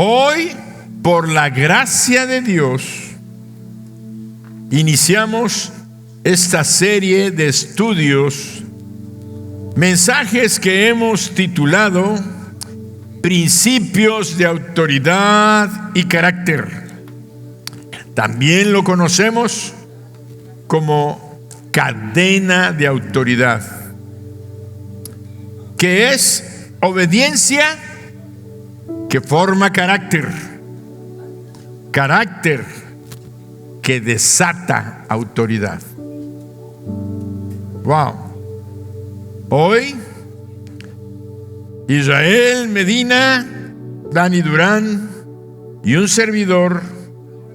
Hoy, por la gracia de Dios, iniciamos esta serie de estudios, mensajes que hemos titulado Principios de Autoridad y Carácter. También lo conocemos como cadena de autoridad, que es obediencia que forma carácter, carácter que desata autoridad. Wow. Hoy, Israel Medina, Dani Durán y un servidor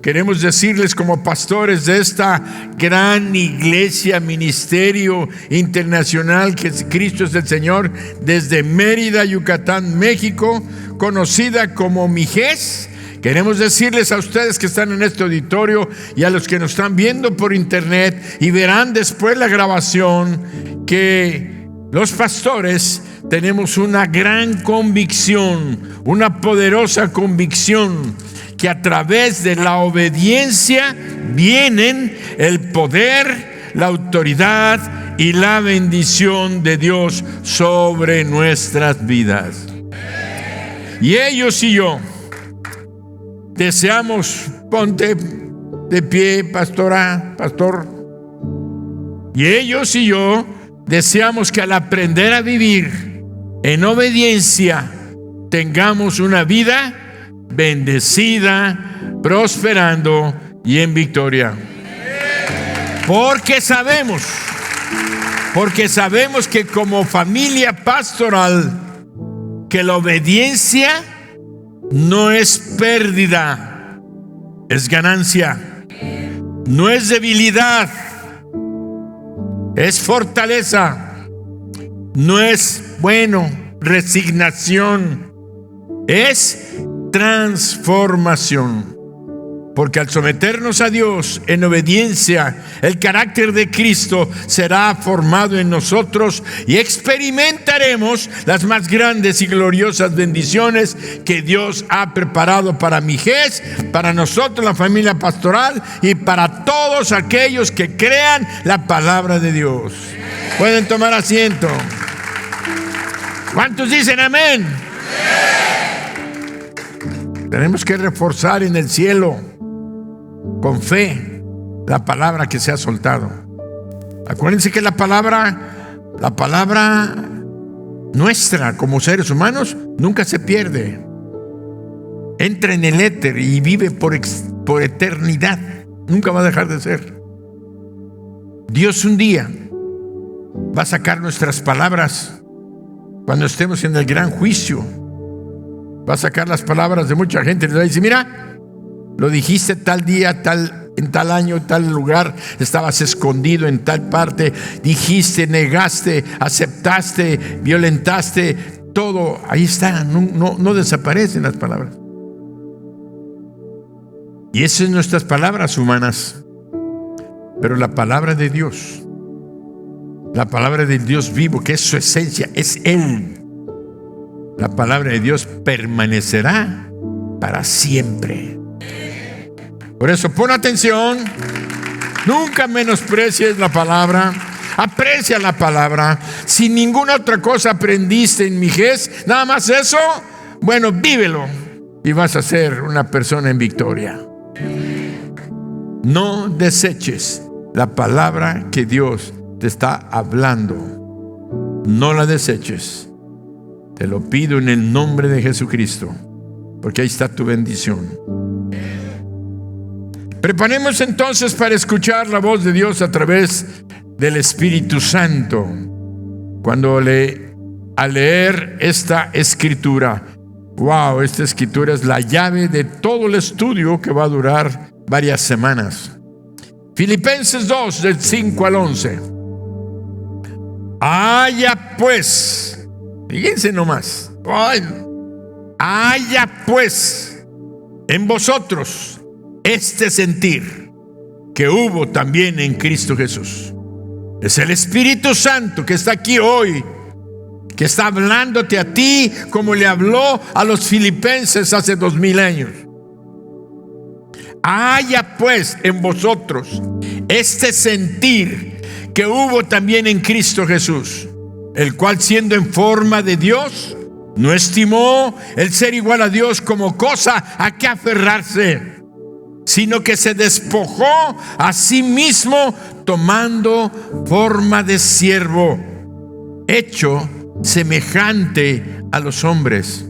queremos decirles, como pastores de esta gran iglesia, ministerio internacional que Cristo es el Señor, desde Mérida, Yucatán, México, conocida como Mijes, queremos decirles a ustedes que están en este auditorio y a los que nos están viendo por internet y verán después la grabación, que los pastores tenemos una gran convicción, una poderosa convicción, que a través de la obediencia vienen el poder, la autoridad y la bendición de Dios sobre nuestras vidas. Y ellos y yo deseamos, ponte de pie, pastora, pastor. Y ellos y yo deseamos que al aprender a vivir en obediencia tengamos una vida bendecida, prosperando y en victoria. Porque sabemos que como familia pastoral, que la obediencia no es pérdida, es ganancia. No es debilidad, es fortaleza. No es, resignación, es transformación. Porque al someternos a Dios en obediencia, el carácter de Cristo será formado en nosotros y experimentaremos las más grandes y gloriosas bendiciones que Dios ha preparado para Mijes, para nosotros, la familia pastoral, y para todos aquellos que crean la palabra de Dios. Pueden tomar asiento. ¿Cuántos dicen amén? Tenemos que reforzar en el cielo con fe la palabra que se ha soltado. Acuérdense que la palabra nuestra como seres humanos nunca se pierde. Entra en el éter y vive por eternidad. Nunca va a dejar de ser. Dios un día va a sacar nuestras palabras cuando estemos en el gran juicio. Va a sacar las palabras de mucha gente y les va a decir: mira, lo dijiste tal día, en tal año, tal lugar, estabas escondido en tal parte, dijiste, negaste, aceptaste, violentaste, todo, ahí está, no desaparecen las palabras. Y esas son nuestras palabras humanas, pero la palabra de Dios, la palabra del Dios vivo, que es su esencia, es Él. La palabra de Dios permanecerá para siempre. Por eso pon atención, nunca menosprecies la palabra, aprecia la palabra. Si ninguna otra cosa aprendiste en Mijes, nada más eso, vívelo y vas a ser una persona en victoria. No deseches la palabra que Dios te está hablando. No la deseches. Te lo pido en el nombre de Jesucristo, porque ahí está tu bendición. Preparemos entonces para escuchar la voz de Dios a través del Espíritu Santo. Cuando al leer esta escritura, esta escritura es la llave de todo el estudio que va a durar varias semanas. Filipenses 2, del 5 al 11. Haya pues, fíjense nomás, haya pues en vosotros este sentir que hubo también en Cristo Jesús. Es el Espíritu Santo que está aquí hoy, que está hablándote a ti como le habló a los filipenses hace 2000 años. Haya pues en vosotros este sentir que hubo también en Cristo Jesús, el cual, siendo en forma de Dios, no estimó el ser igual a Dios como cosa a que aferrarse, sino que se despojó a sí mismo, tomando forma de siervo, hecho semejante a los hombres,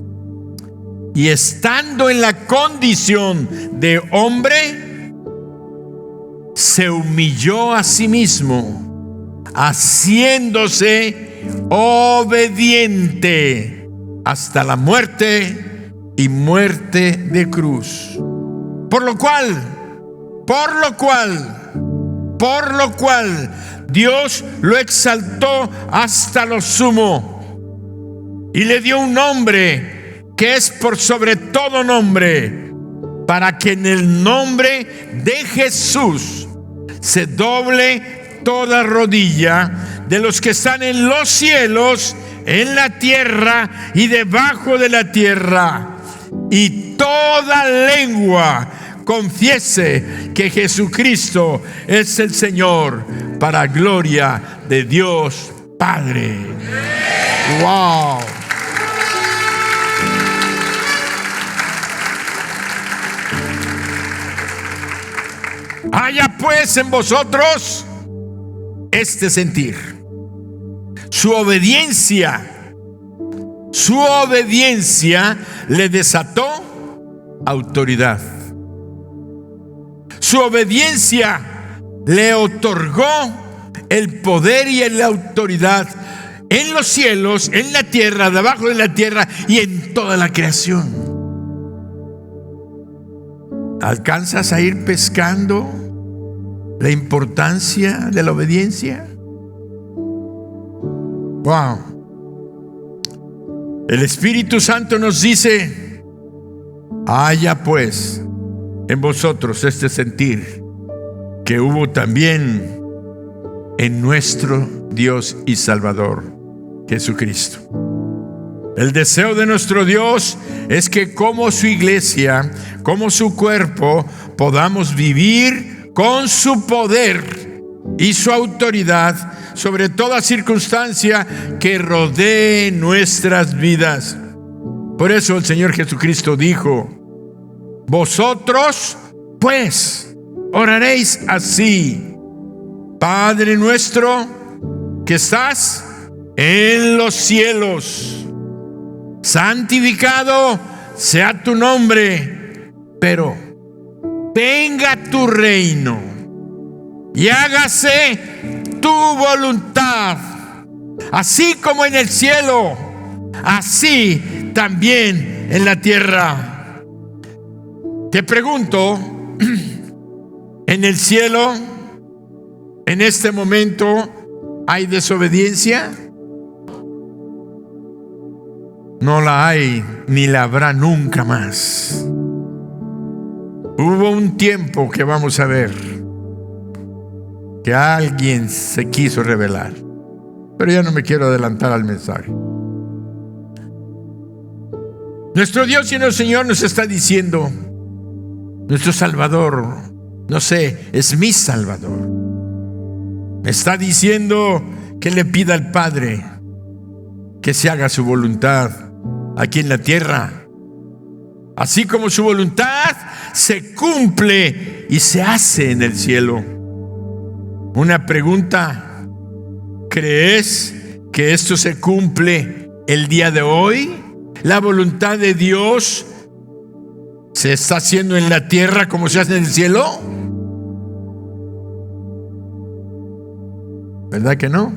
y estando en la condición de hombre, se humilló a sí mismo, haciéndose obediente hasta la muerte y muerte de cruz. Por lo cual Dios lo exaltó hasta lo sumo y le dio un nombre que es por sobre todo nombre, para que en el nombre de Jesús se doble toda rodilla de los que están en los cielos, en la tierra y debajo de la tierra, y toda lengua confiese que Jesucristo es el Señor, para gloria de Dios Padre. ¡Wow! Haya pues en vosotros este sentir. Su obediencia le desató autoridad. Su obediencia le otorgó el poder y la autoridad en los cielos, en la tierra, debajo de la tierra y en toda la creación. ¿Alcanzas a ir pescando la importancia de la obediencia? Wow. El Espíritu Santo nos dice: haya pues en vosotros este sentir que hubo también en nuestro Dios y Salvador Jesucristo. El deseo de nuestro Dios es que, como su iglesia, como su cuerpo, podamos vivir con su poder y su autoridad sobre toda circunstancia que rodee nuestras vidas. Por eso el Señor Jesucristo dijo: vosotros pues oraréis así: Padre nuestro que estás en los cielos, santificado sea tu nombre, pero venga tu reino y hágase tu voluntad, así como en el cielo, así también en la tierra. Te pregunto, ¿en el cielo, en este momento, hay desobediencia? No la hay, ni la habrá nunca más. Hubo un tiempo que vamos a ver que alguien se quiso rebelar, pero ya no me quiero adelantar al mensaje. Nuestro Dios y nuestro Señor nos está diciendo, nuestro Salvador, no sé, es mi Salvador, me está diciendo que le pida al Padre que se haga su voluntad aquí en la tierra, así como su voluntad se cumple y se hace en el cielo. Una pregunta: ¿crees que esto se cumple el día de hoy? ¿La voluntad de Dios se está haciendo en la tierra como se hace en el cielo? ¿Verdad que no?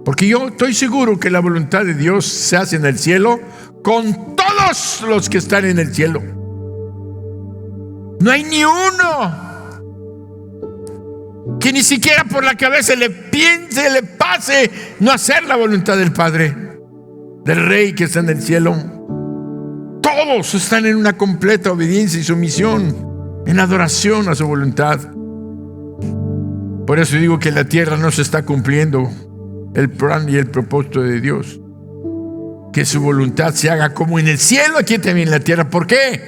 Porque yo estoy seguro que la voluntad de Dios se hace en el cielo con todos los que están en el cielo. No hay ni uno que ni siquiera por la cabeza le piense, le pase no hacer la voluntad del Padre, del Rey que está en el cielo. Todos están en una completa obediencia y sumisión, en adoración a su voluntad. Por eso digo que en la tierra no se está cumpliendo el plan y el propósito de Dios. Que su voluntad se haga como en el cielo, aquí también en la tierra. ¿Por qué?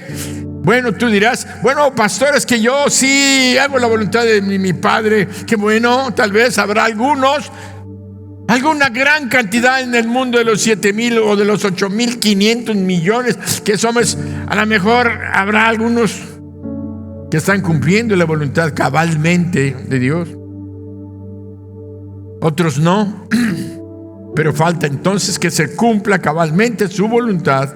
Bueno, tú dirás, bueno, pastor, es que yo sí hago la voluntad de mi Padre. Que bueno, tal vez habrá alguna gran cantidad en el mundo de los 7,000 o de los 8,500 millones que somos. A lo mejor habrá algunos que están cumpliendo la voluntad cabalmente de Dios. Otros no. Pero falta entonces que se cumpla cabalmente su voluntad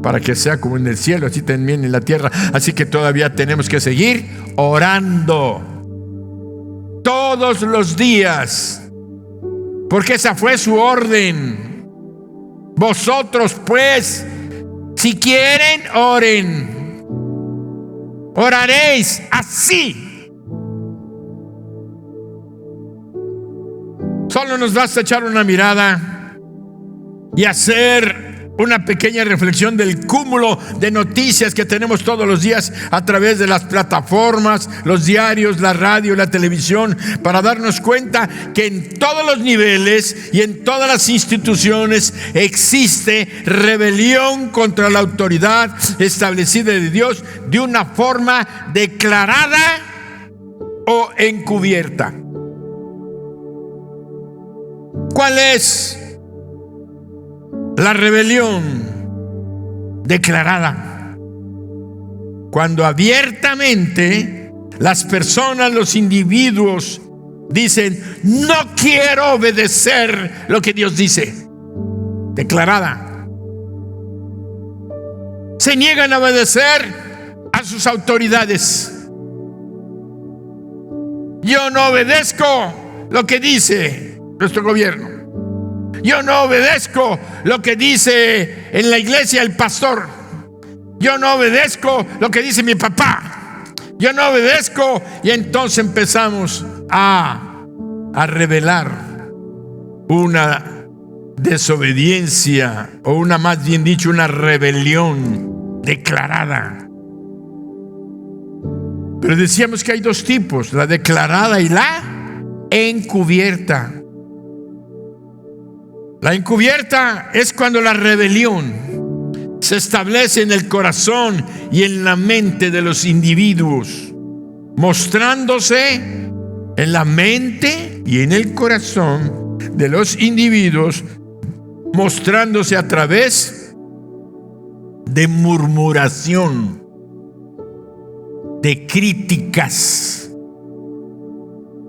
para que sea como en el cielo, así también en la tierra. Así que todavía tenemos que seguir orando todos los días, porque esa fue su orden. Vosotros pues, si quieren, oren. Oraréis así. Solo nos basta echar una mirada y hacer una pequeña reflexión del cúmulo de noticias que tenemos todos los días a través de las plataformas, los diarios, la radio, la televisión, para darnos cuenta que en todos los niveles y en todas las instituciones existe rebelión contra la autoridad establecida de Dios de una forma declarada o encubierta. ¿Cuál es la rebelión declarada? Cuando abiertamente las personas, los individuos dicen: no quiero obedecer lo que Dios dice. Declarada. Se niegan a obedecer a sus autoridades. Yo no obedezco lo que dice nuestro gobierno. Yo no obedezco lo que dice en la iglesia el pastor. Yo no obedezco lo que dice mi papá. Yo no obedezco. Y entonces empezamos a revelar una desobediencia, o una, más bien dicho, una rebelión declarada. Pero decíamos que hay dos tipos: la declarada y la encubierta. La encubierta es cuando la rebelión se establece en el corazón y en la mente de los individuos, mostrándose en la mente y en el corazón de los individuos, mostrándose a través de murmuración, de críticas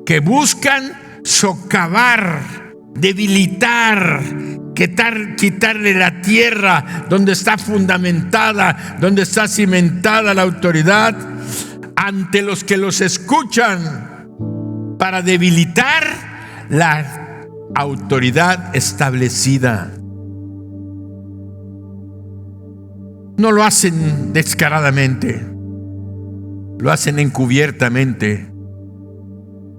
que buscan socavar, debilitar, quitarle la tierra donde está fundamentada, donde está cimentada la autoridad, ante los que los escuchan, para debilitar la autoridad establecida. No lo hacen descaradamente, lo hacen encubiertamente.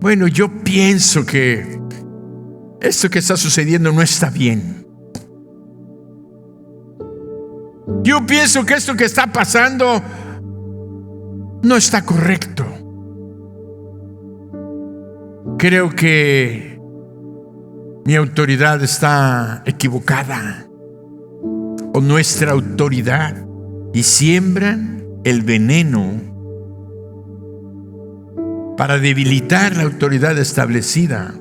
Bueno, yo pienso que esto que está sucediendo no está bien. Yo pienso que esto que está pasando no está correcto. Creo que mi autoridad está equivocada, o nuestra autoridad, y siembran el veneno para debilitar la autoridad establecida.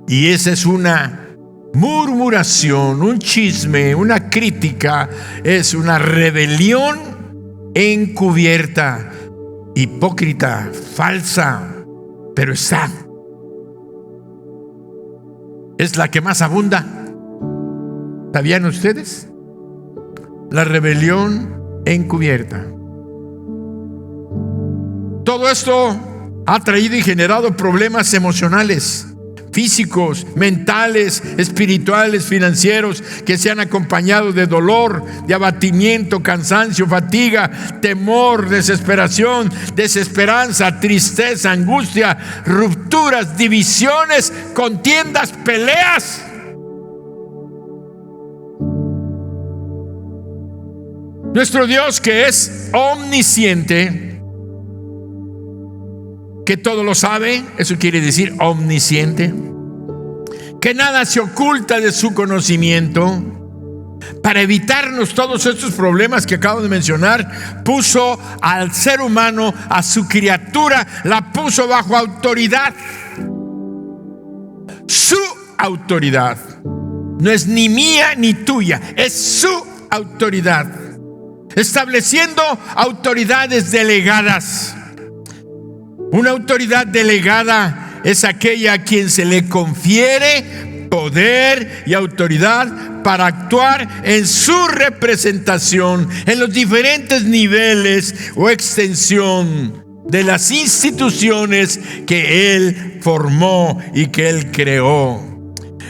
Y esa es una murmuración, un chisme, una crítica, es una rebelión encubierta, hipócrita, falsa, pero está. Es la que más abunda. ¿Sabían ustedes? La rebelión encubierta. Todo esto ha traído y generado problemas emocionales, físicos, mentales, espirituales, financieros, que se han acompañado de dolor, de abatimiento, cansancio, fatiga, temor, desesperación, desesperanza, tristeza, angustia, rupturas, divisiones, contiendas, peleas. Nuestro Dios, que es omnisciente, que todo lo sabe, eso quiere decir omnisciente, que nada se oculta de su conocimiento. Para evitarnos todos estos problemas que acabo de mencionar, puso al ser humano, a su criatura, la puso bajo autoridad. Su autoridad. No es ni mía ni tuya, es su autoridad. Estableciendo autoridades delegadas. Una autoridad delegada es aquella a quien se le confiere poder y autoridad para actuar en su representación en los diferentes niveles o extensión de las instituciones que Él formó y que Él creó.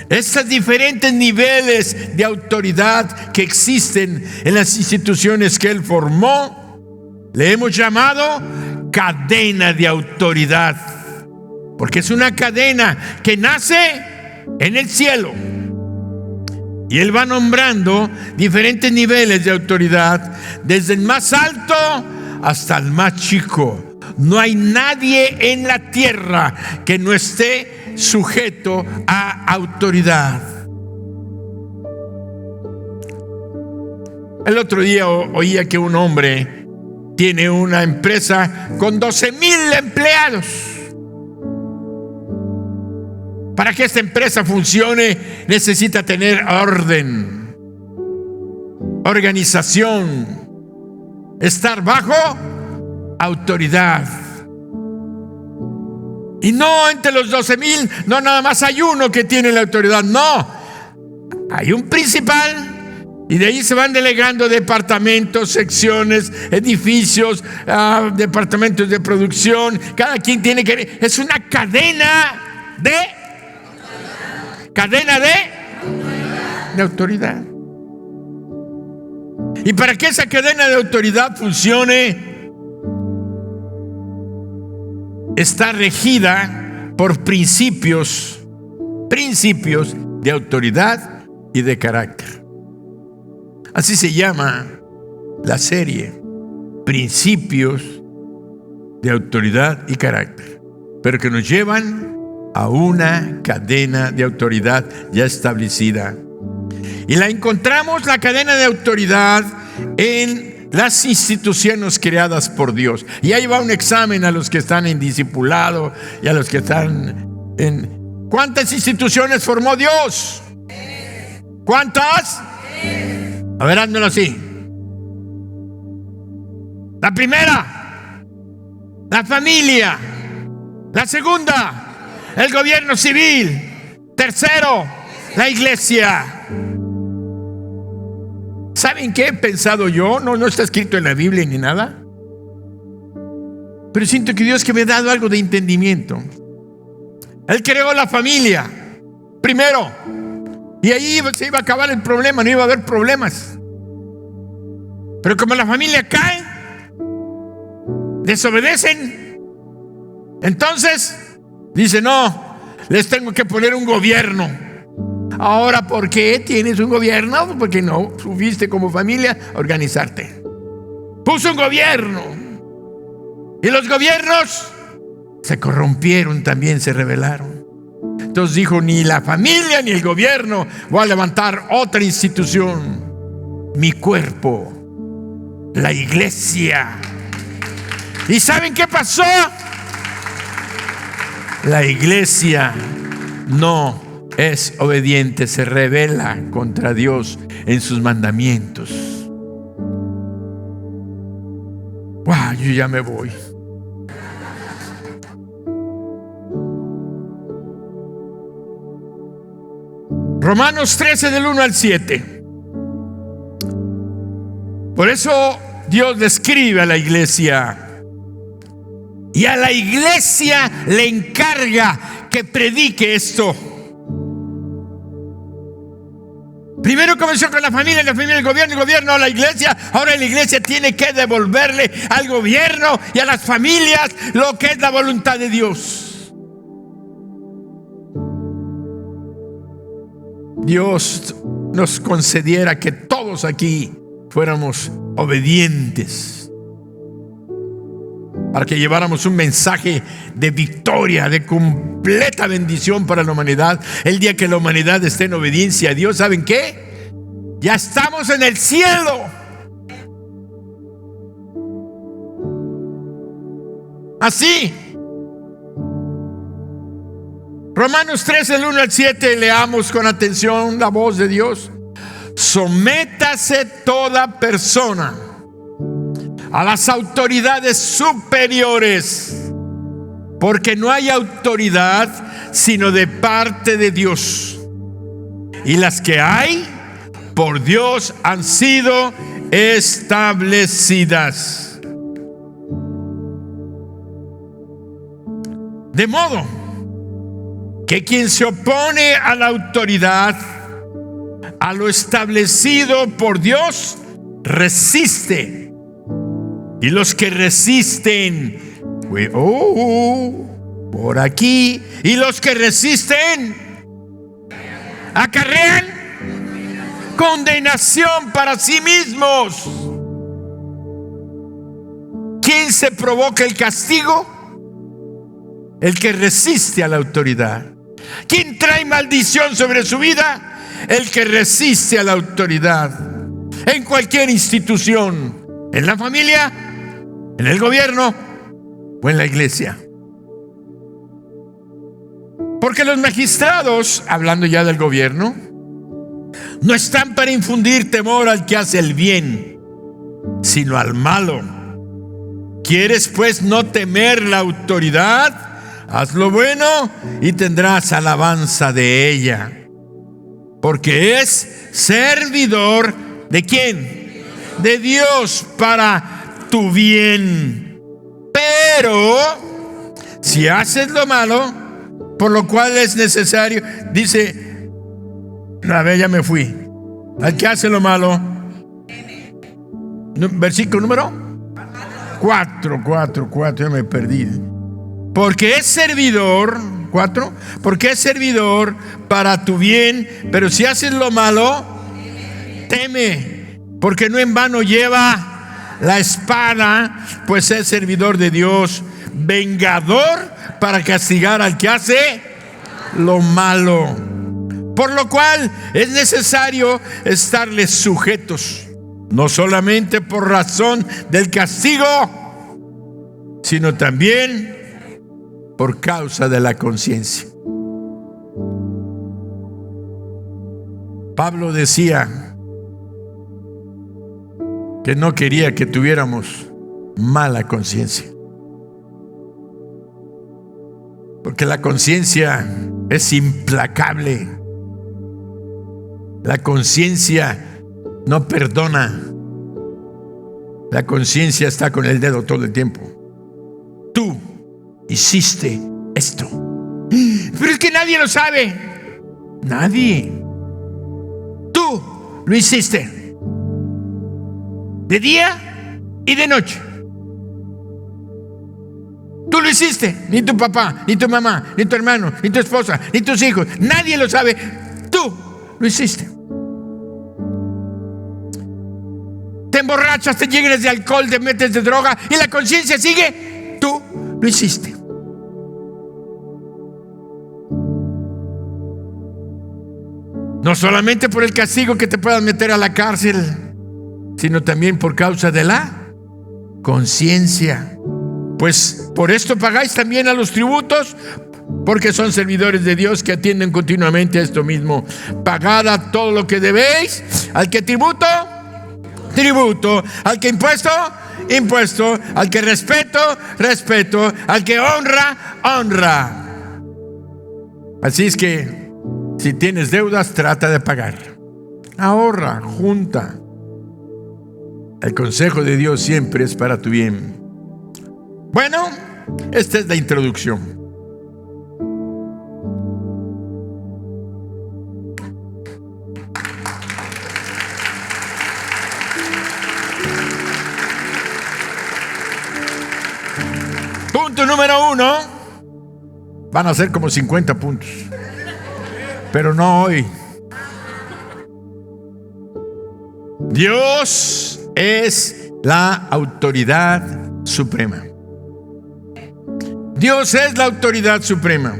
Estos diferentes niveles de autoridad que existen en las instituciones que Él formó, le hemos llamado cadena de autoridad, porque es una cadena que nace en el cielo. Y Él va nombrando diferentes niveles de autoridad, desde el más alto hasta el más chico. No hay nadie en la tierra que no esté sujeto a autoridad. El otro día oía que un hombre tiene una empresa con 12,000 empleados. Para que esta empresa funcione, necesita tener orden, organización, estar bajo autoridad. Y no entre los 12,000, no nada más hay uno que tiene la autoridad, no. Hay un principal y de ahí se van delegando departamentos, secciones, edificios, departamentos de producción. Cada quien tiene que... Es una cadena de autoridad. Y para que esa cadena de autoridad funcione, está regida por principios de autoridad y de carácter. Así se llama la serie, Principios de Autoridad y Carácter, pero que nos llevan a una cadena de autoridad ya establecida. Y la encontramos, la cadena de autoridad, en las instituciones creadas por Dios. Y ahí va un examen a los que están en discipulado y a los que están en... ¿Cuántas instituciones formó Dios? ¿Cuántas? A ver, házmelo así. La primera, la familia. La segunda, el gobierno civil. Tercero, la iglesia. ¿Saben qué he pensado yo? No está escrito en la Biblia ni nada, pero siento que Dios que me ha dado algo de entendimiento. Él creó la familia primero, y ahí se iba a acabar el problema, no iba a haber problemas. Pero como la familia cae, desobedecen, entonces dice: no, les tengo que poner un gobierno. Ahora, ¿por qué tienes un gobierno? Porque no supiste como familia organizarte. Puso un gobierno. Y los gobiernos se corrompieron también, se rebelaron. Entonces dijo: ni la familia ni el gobierno, voy a levantar otra institución. Mi cuerpo, la iglesia. ¿Y saben qué pasó? La iglesia no es obediente, se rebela contra Dios en sus mandamientos. ¡Wow! Yo ya me voy. Romanos 13 del 1 al 7. Por eso Dios le escribe a la iglesia, y a la iglesia le encarga que predique esto. Primero comenzó con la familia, el gobierno a la iglesia. Ahora la iglesia tiene que devolverle al gobierno y a las familias lo que es la voluntad de Dios. Dios nos concediera que todos aquí fuéramos obedientes para que lleváramos un mensaje de victoria, de completa bendición para la humanidad. El día que la humanidad esté en obediencia a Dios, ¿saben qué? Ya estamos en el cielo. Así. Romanos 3, del 1 al 7, leamos con atención la voz de Dios. Sométase toda persona a las autoridades superiores, porque no hay autoridad sino de parte de Dios, y las que hay por Dios han sido establecidas. De modo que quien se opone a la autoridad, a lo establecido por Dios, resiste. Y los que resisten, por aquí, y los que resisten acarrean condenación para sí mismos. ¿Quién se provoca el castigo? El que resiste a la autoridad. ¿Quién trae maldición sobre su vida? El que resiste a la autoridad. En cualquier institución, en la familia, en el gobierno o en la iglesia. Porque los magistrados, hablando ya del gobierno, no están para infundir temor al que hace el bien, sino al malo. ¿Quieres pues no temer la autoridad? Haz lo bueno y tendrás alabanza de ella. Porque es servidor ¿de quién? De Dios, para tu bien. Pero si haces lo malo, por lo cual es necesario, dice, a ver, ya me fui. Al que hace lo malo, versículo número 4, ya me perdí. Porque es servidor, 4, porque es servidor para tu bien, pero si haces lo malo, teme, porque no en vano lleva la espada, pues es servidor de Dios, vengador para castigar al que hace lo malo. Por lo cual es necesario estarles sujetos, no solamente por razón del castigo, sino también por causa de la conciencia. Pablo decía que no quería que tuviéramos mala conciencia, porque la conciencia es implacable. La conciencia no perdona. La conciencia está con el dedo todo el tiempo. Tú hiciste esto, pero es que nadie lo sabe. Nadie. Tú lo hiciste, de día y de noche. Tú lo hiciste. Ni tu papá, ni tu mamá, ni tu hermano, ni tu esposa, ni tus hijos. Nadie lo sabe. Tú lo hiciste. Te emborrachas, te llenas de alcohol, te metes de droga y la conciencia sigue. Tú lo hiciste. No solamente por el castigo que te puedan meter a la cárcel, sino también por causa de la conciencia. Pues por esto pagáis también a los tributos, porque son servidores de Dios que atienden continuamente a esto mismo. Pagad a todo lo que debéis. Al que tributo, tributo. Al que impuesto, impuesto. Al que respeto, respeto. Al que honra, honra. Así es que si tienes deudas, trata de pagar. Ahorra, junta. El consejo de Dios siempre es para tu bien. Bueno, esta es la introducción. Punto número 1. Van a ser como 50 puntos, pero no hoy. Dios es la autoridad suprema. Dios es la autoridad suprema.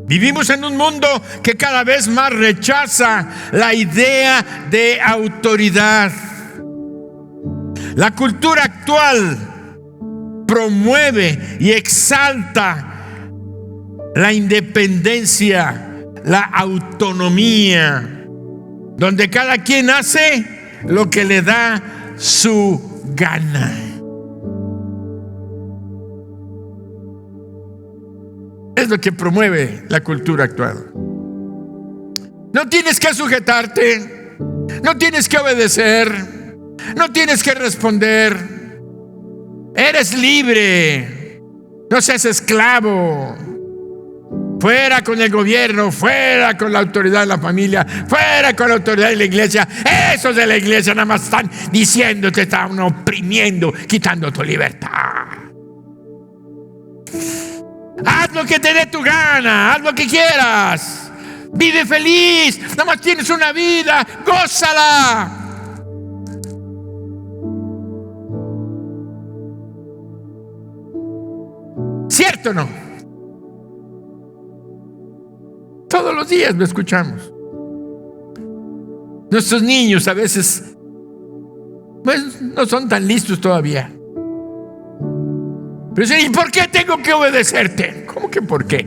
Vivimos en un mundo que cada vez más rechaza la idea de autoridad. La cultura actual promueve y exalta la independencia, la autonomía, donde cada quien hace lo que le da su gana. Es lo que promueve la cultura actual. No tienes que sujetarte, no tienes que obedecer, no tienes que responder. Eres libre, no seas esclavo. Fuera con el gobierno, fuera con la autoridad de la familia, fuera con la autoridad de la iglesia. Esos de la iglesia nada más están diciéndote, están oprimiendo, quitando tu libertad. Haz lo que te dé tu gana, haz lo que quieras. Vive feliz, nada más tienes una vida, gózala. ¿Cierto o no? Todos los días lo escuchamos. Nuestros niños a veces pues no son tan listos todavía. Pero dicen, ¿y por qué tengo que obedecerte? ¿Cómo que por qué?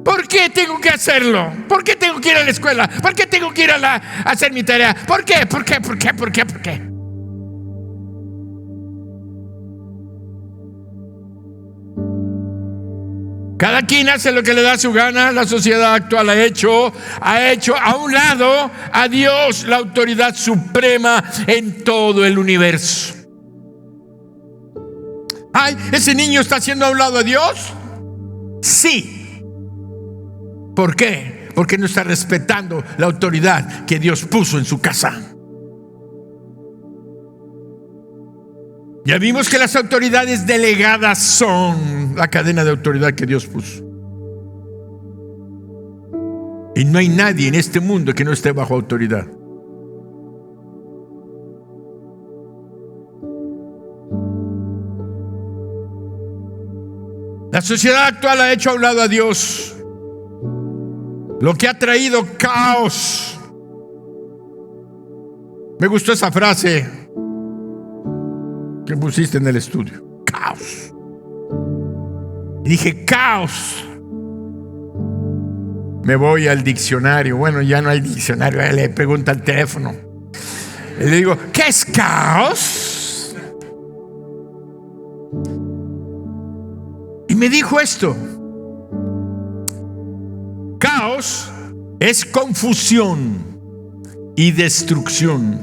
¿Por qué tengo que hacerlo? ¿Por qué tengo que ir a la escuela? ¿Por qué tengo que ir a hacer mi tarea? ¿Por qué? ¿Por qué? ¿Por qué? ¿Por qué? ¿Por qué? Cada quien hace lo que le da su gana. La sociedad actual ha hecho a un lado a Dios, la autoridad suprema en todo el universo. Ay, ¿ese niño está haciendo a un lado a Dios? Sí. ¿Por qué? Porque no está respetando la autoridad que Dios puso en su casa. Ya vimos que las autoridades delegadas son la cadena de autoridad que Dios puso. Y no hay nadie en este mundo que no esté bajo autoridad. La sociedad actual ha hecho a un lado a Dios, lo que ha traído caos. Me gustó esa frase que pusiste en el estudio. Caos. Y dije, caos. Me voy al diccionario. Bueno, ya no hay diccionario. Le pregunto al teléfono. Y le digo, ¿qué es caos? Y me dijo esto. Caos es confusión y destrucción.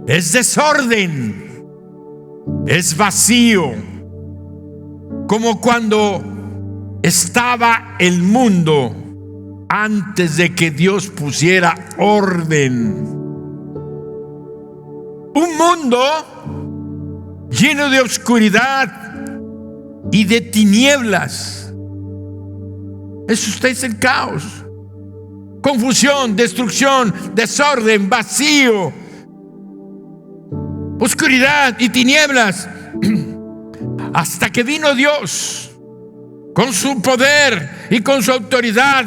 Es desorden. Es vacío, como cuando estaba el mundo antes de que Dios pusiera orden. Un mundo lleno de oscuridad y de tinieblas. Eso es el caos. Confusión, destrucción, desorden, vacío, oscuridad y tinieblas, hasta que vino Dios con su poder y con su autoridad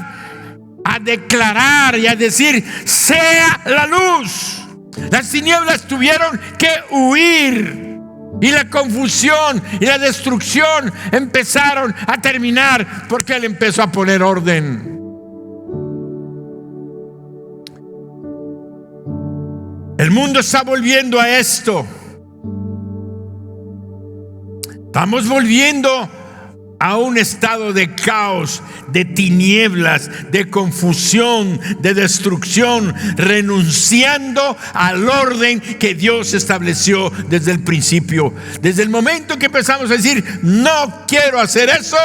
a declarar y a decir, sea la luz. Las tinieblas tuvieron que huir y la confusión y la destrucción empezaron a terminar porque Él empezó a poner orden. El mundo está volviendo a esto. Estamos volviendo a un estado de caos, de tinieblas, de confusión, de destrucción, renunciando al orden que Dios estableció desde el principio. Desde el momento que empezamos a decir, no quiero hacer eso,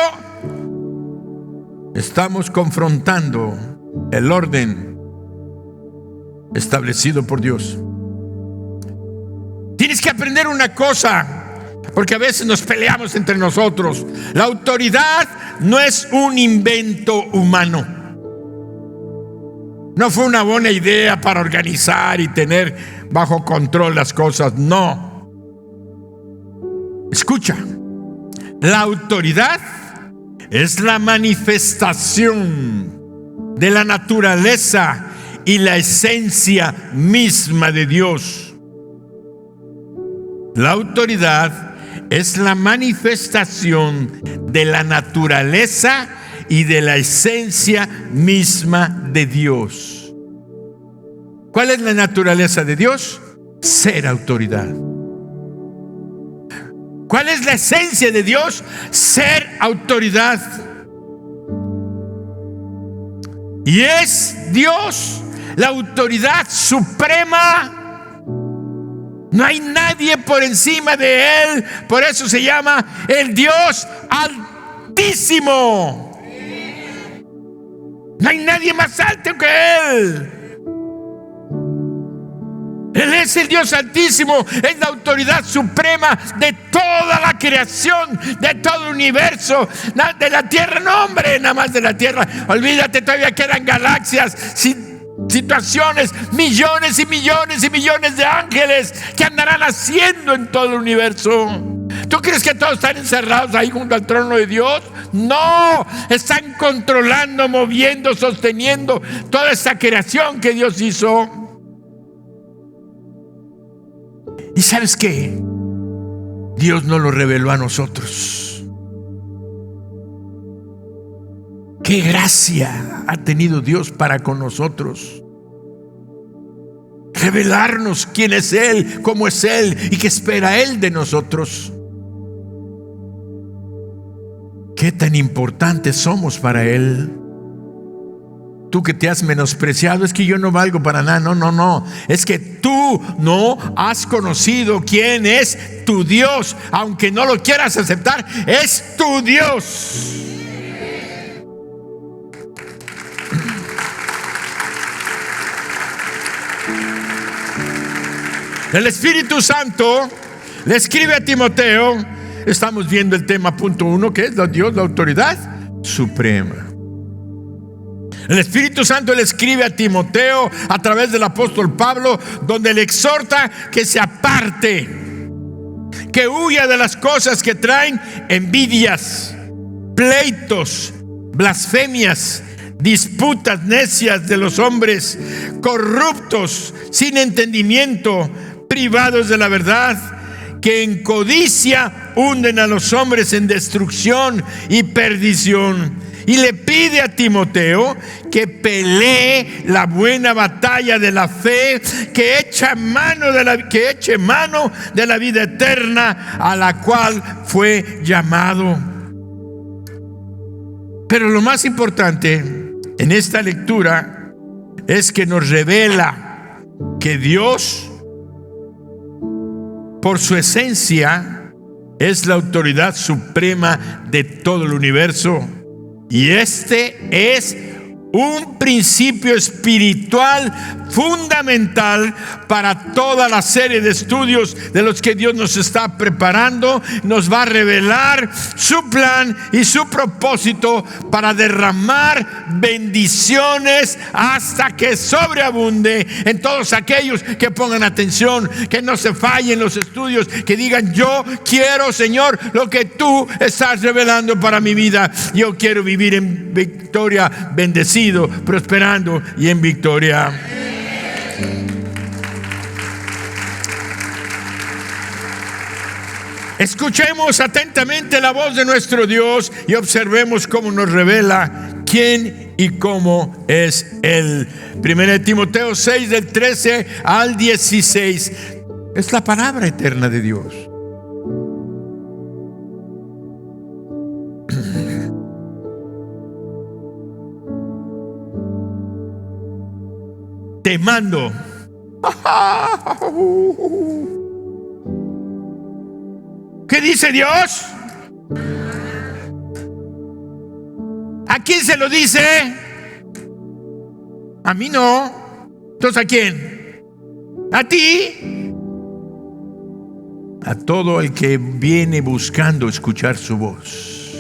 estamos confrontando el orden establecido por Dios. Tienes que aprender una cosa, porque a veces nos peleamos entre nosotros. La autoridad no es un invento humano. No fue una buena idea para organizar y tener bajo control las cosas. No. Escucha, la autoridad es la manifestación de la naturaleza y la esencia misma de Dios. La autoridad es la manifestación de la naturaleza y de la esencia misma de Dios. ¿Cuál es la naturaleza de Dios? Ser autoridad. ¿Cuál es la esencia de Dios? Ser autoridad. Y es Dios la autoridad suprema. No hay nadie por encima de Él. Por eso se llama el Dios Altísimo. No hay nadie más alto que Él. Él es el Dios Altísimo, es la autoridad suprema de toda la creación, de todo el universo, de la tierra. No, hombre, nada más de la tierra. Olvídate, todavía quedan galaxias, situaciones, millones y millones y millones de ángeles que andarán haciendo en todo el universo. ¿Tú crees que todos están encerrados ahí junto al trono de Dios? No, están controlando, moviendo, sosteniendo toda esta creación que Dios hizo. ¿Y sabes qué? Dios nos lo reveló a nosotros. Qué gracia ha tenido Dios para con nosotros. Revelarnos quién es Él, cómo es Él y qué espera Él de nosotros. Qué tan importantes somos para Él. Tú que te has menospreciado, es que yo no valgo para nada. No. Es que tú no has conocido quién es tu Dios. Aunque no lo quieras aceptar, es tu Dios. El Espíritu Santo le escribe a Timoteo. Estamos viendo el tema punto 1, que es Dios, la autoridad suprema. El Espíritu Santo le escribe a Timoteo a través del apóstol Pablo, donde le exhorta que se aparte, que huya de las cosas que traen envidias, pleitos, blasfemias, disputas necias de los hombres, corruptos, sin entendimiento, privados de la verdad, que en codicia hunden a los hombres en destrucción y perdición. Y le pide a Timoteo que pelee la buena batalla de la fe, que eche mano de la vida eterna a la cual fue llamado. Pero lo más importante en esta lectura es que nos revela que Dios, por su esencia, es la autoridad suprema de todo el universo. Y este es un principio espiritual fundamental para toda la serie de estudios de los que Dios nos está preparando. Nos va a revelar su plan y su propósito para derramar bendiciones hasta que sobreabunde en todos aquellos que pongan atención, que no se fallen los estudios, que digan: yo quiero, Señor, lo que tú estás revelando para mi vida. Yo quiero vivir en victoria, bendecido, prosperando y en victoria. Escuchemos atentamente la voz de nuestro Dios y observemos cómo nos revela quién y cómo es Él. 1 Timoteo 6, del 13 al 16. Es la palabra eterna de Dios. Te mando. ¿Qué dice Dios? ¿A quién se lo dice? A mí no. Entonces, ¿a quién? A ti. A todo el que viene buscando escuchar su voz.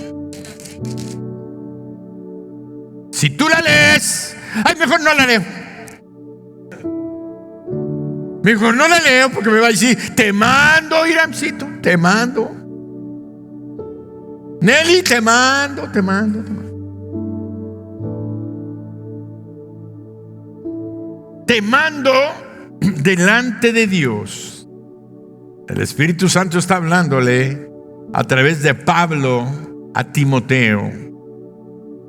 Si tú la lees, ay, mejor no la leo. Mejor no la leo porque me va a decir: te mando, Iramcito, te mando. Nelly, te mando. Te mando delante de Dios. El Espíritu Santo está hablándole a través de Pablo a Timoteo,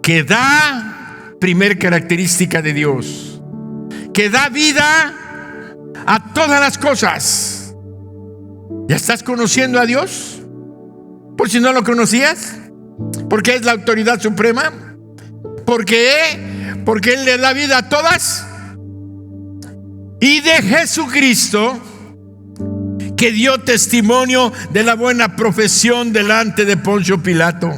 que da primer característica de Dios, que da vida a todas las cosas. ¿Ya estás conociendo a Dios? Por si no lo conocías, porque es la autoridad suprema, porque Él le da vida a todas. Y de Jesucristo, que dio testimonio de la buena profesión delante de Poncio Pilato.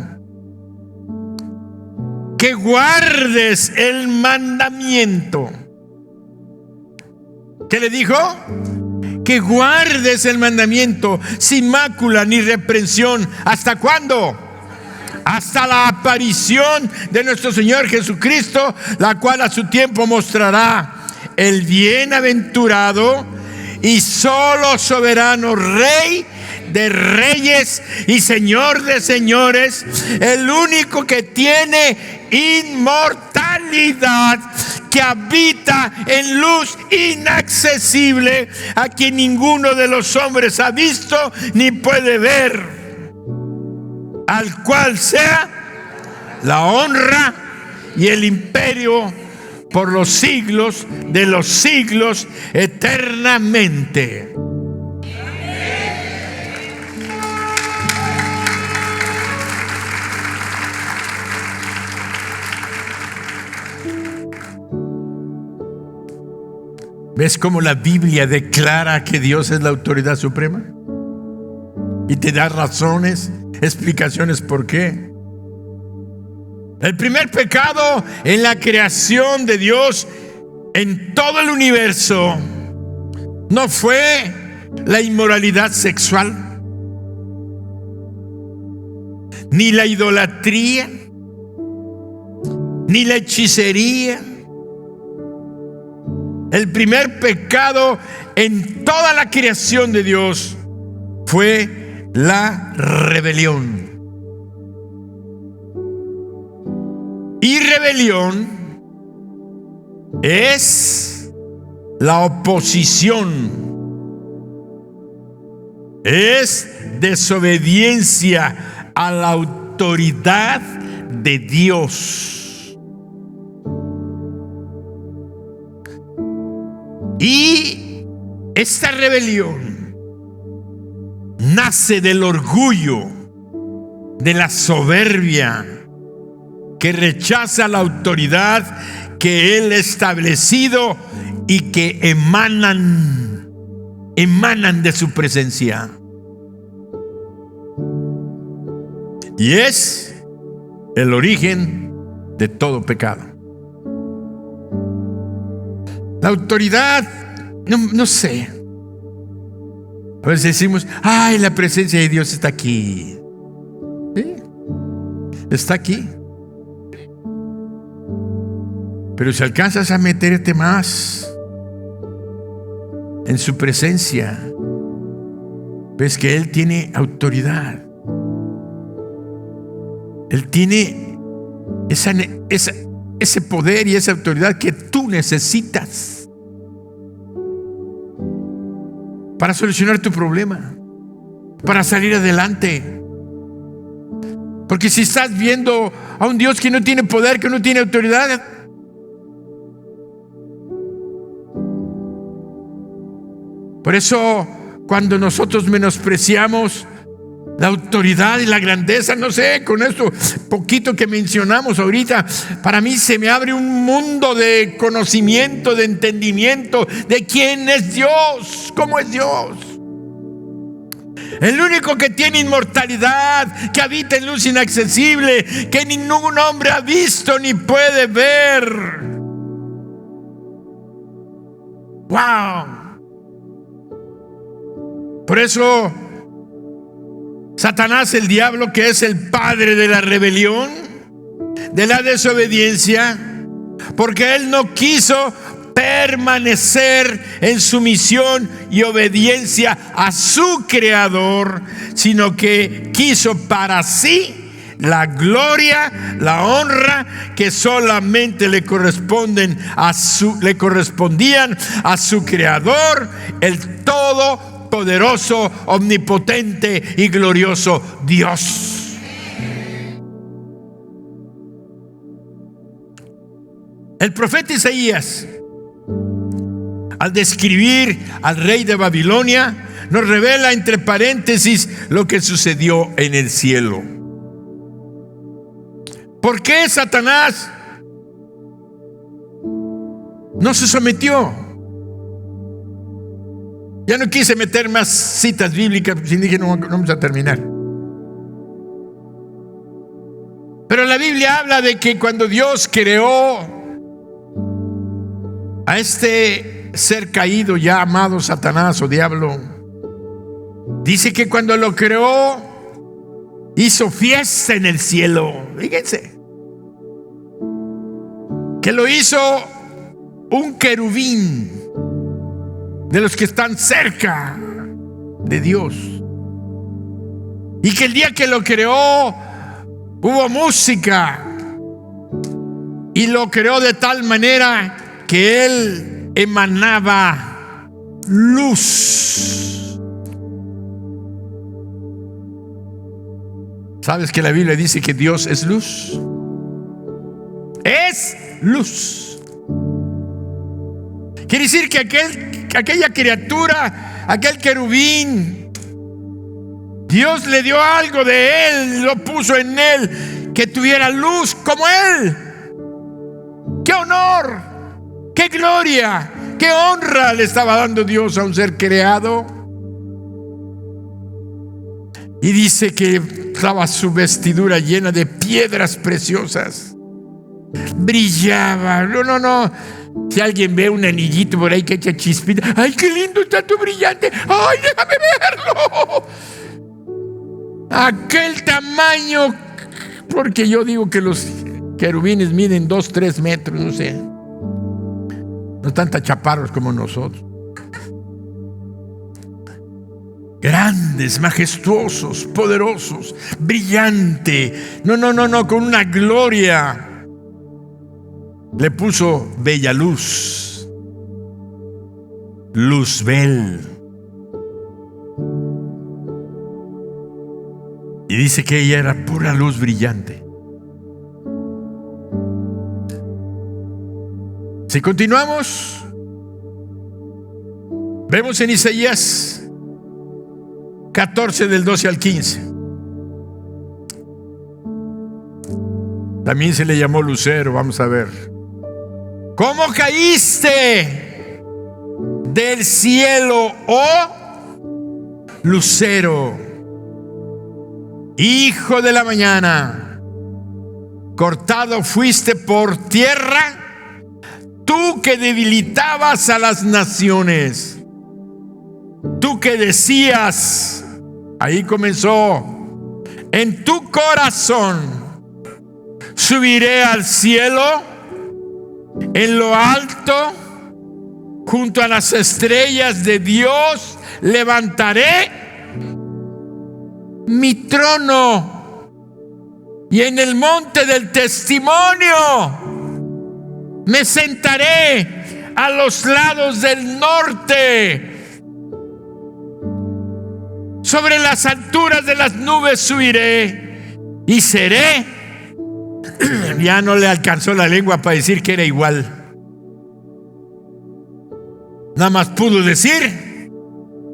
Que guardes el mandamiento. ¿Qué le dijo? Que guardes el mandamiento sin mácula ni reprensión. ¿Hasta cuándo? Hasta la aparición de nuestro Señor Jesucristo, la cual a su tiempo mostrará el bienaventurado y solo soberano Rey de reyes y Señor de señores, el único que tiene inmortalidad, que habita en luz inaccesible, a quien ninguno de los hombres ha visto ni puede ver, al cual sea la honra y el imperio por los siglos de los siglos, eternamente. ¿Ves cómo la Biblia declara que Dios es la autoridad suprema? Y te da razones, explicaciones por qué. El primer pecado en la creación de Dios en todo el universo no fue la inmoralidad sexual, ni la idolatría, ni la hechicería. El primer pecado en toda la creación de Dios fue la rebelión. Y rebelión es la oposición, es desobediencia a la autoridad de Dios. Y esta rebelión nace del orgullo, de la soberbia, que rechaza la autoridad que Él ha establecido y que emanan de su presencia. Y es el origen de todo pecado. La autoridad, no sé. A veces decimos, ay, la presencia de Dios está aquí. Sí, está aquí. Pero si alcanzas a meterte más en su presencia, ves que Él tiene autoridad. Él tiene ese poder y esa autoridad que tú necesitas para solucionar tu problema, para salir adelante. Porque si estás viendo a un Dios que no tiene poder, que no tiene autoridad, por eso cuando nosotros menospreciamos la autoridad y la grandeza, no sé, con esto poquito que mencionamos ahorita, para mí se me abre un mundo de conocimiento, de entendimiento de quién es Dios, cómo es Dios. El único que tiene inmortalidad, que habita en luz inaccesible, que ningún hombre ha visto ni puede ver. ¡Wow! Por eso Satanás, el diablo, que es el padre de la rebelión, de la desobediencia, porque él no quiso permanecer en sumisión y obediencia a su creador, sino que quiso para sí la gloria, la honra que solamente le correspondían a su Creador, el todopoderoso, omnipotente y glorioso Dios. El profeta Isaías, al describir al rey de Babilonia, nos revela entre paréntesis lo que sucedió en el cielo. ¿Por qué Satanás no se sometió? Ya no quise meter más citas bíblicas, porque dije no vamos a terminar. Pero la Biblia habla de que cuando Dios creó a este ser caído llamado Satanás o diablo, dice que cuando lo creó hizo fiesta en el cielo. Fíjense que lo hizo un querubín de los que están cerca de Dios, y que el día que lo creó hubo música, y lo creó de tal manera que él emanaba luz. ¿Sabes que la Biblia dice que Dios es luz? Es luz. Quiere decir que aquella criatura, aquel querubín, Dios le dio algo de él, lo puso en él, que tuviera luz como él. ¡Qué honor! ¡Qué gloria! ¡Qué honra le estaba dando Dios a un ser creado! Y dice que estaba su vestidura llena de piedras preciosas. Brillaba. No. Si alguien ve un anillito por ahí que echa chispita, ¡ay, qué lindo está tu brillante! ¡Ay, déjame verlo! Aquel tamaño, porque yo digo que los querubines miden 2-3 metros, no sé. No están tan chaparros como nosotros. Grandes, majestuosos, poderosos, brillante. No, con una gloria. Le puso bella luz, Luzbel. Y dice que ella era pura luz brillante. Si continuamos, vemos en Isaías 14 del 12 al 15. También se le llamó lucero. Vamos a ver. ¿Cómo caíste del cielo, oh lucero, hijo de la mañana? Cortado fuiste por tierra, tú que debilitabas a las naciones. Tú que decías, ahí comenzó, en tu corazón, subiré al cielo, en lo alto, junto a las estrellas de Dios, levantaré mi trono, y en el monte del testimonio me sentaré a los lados del norte. Sobre las alturas de las nubes subiré y seré. Ya no le alcanzó la lengua para decir que era igual. Nada más pudo decir: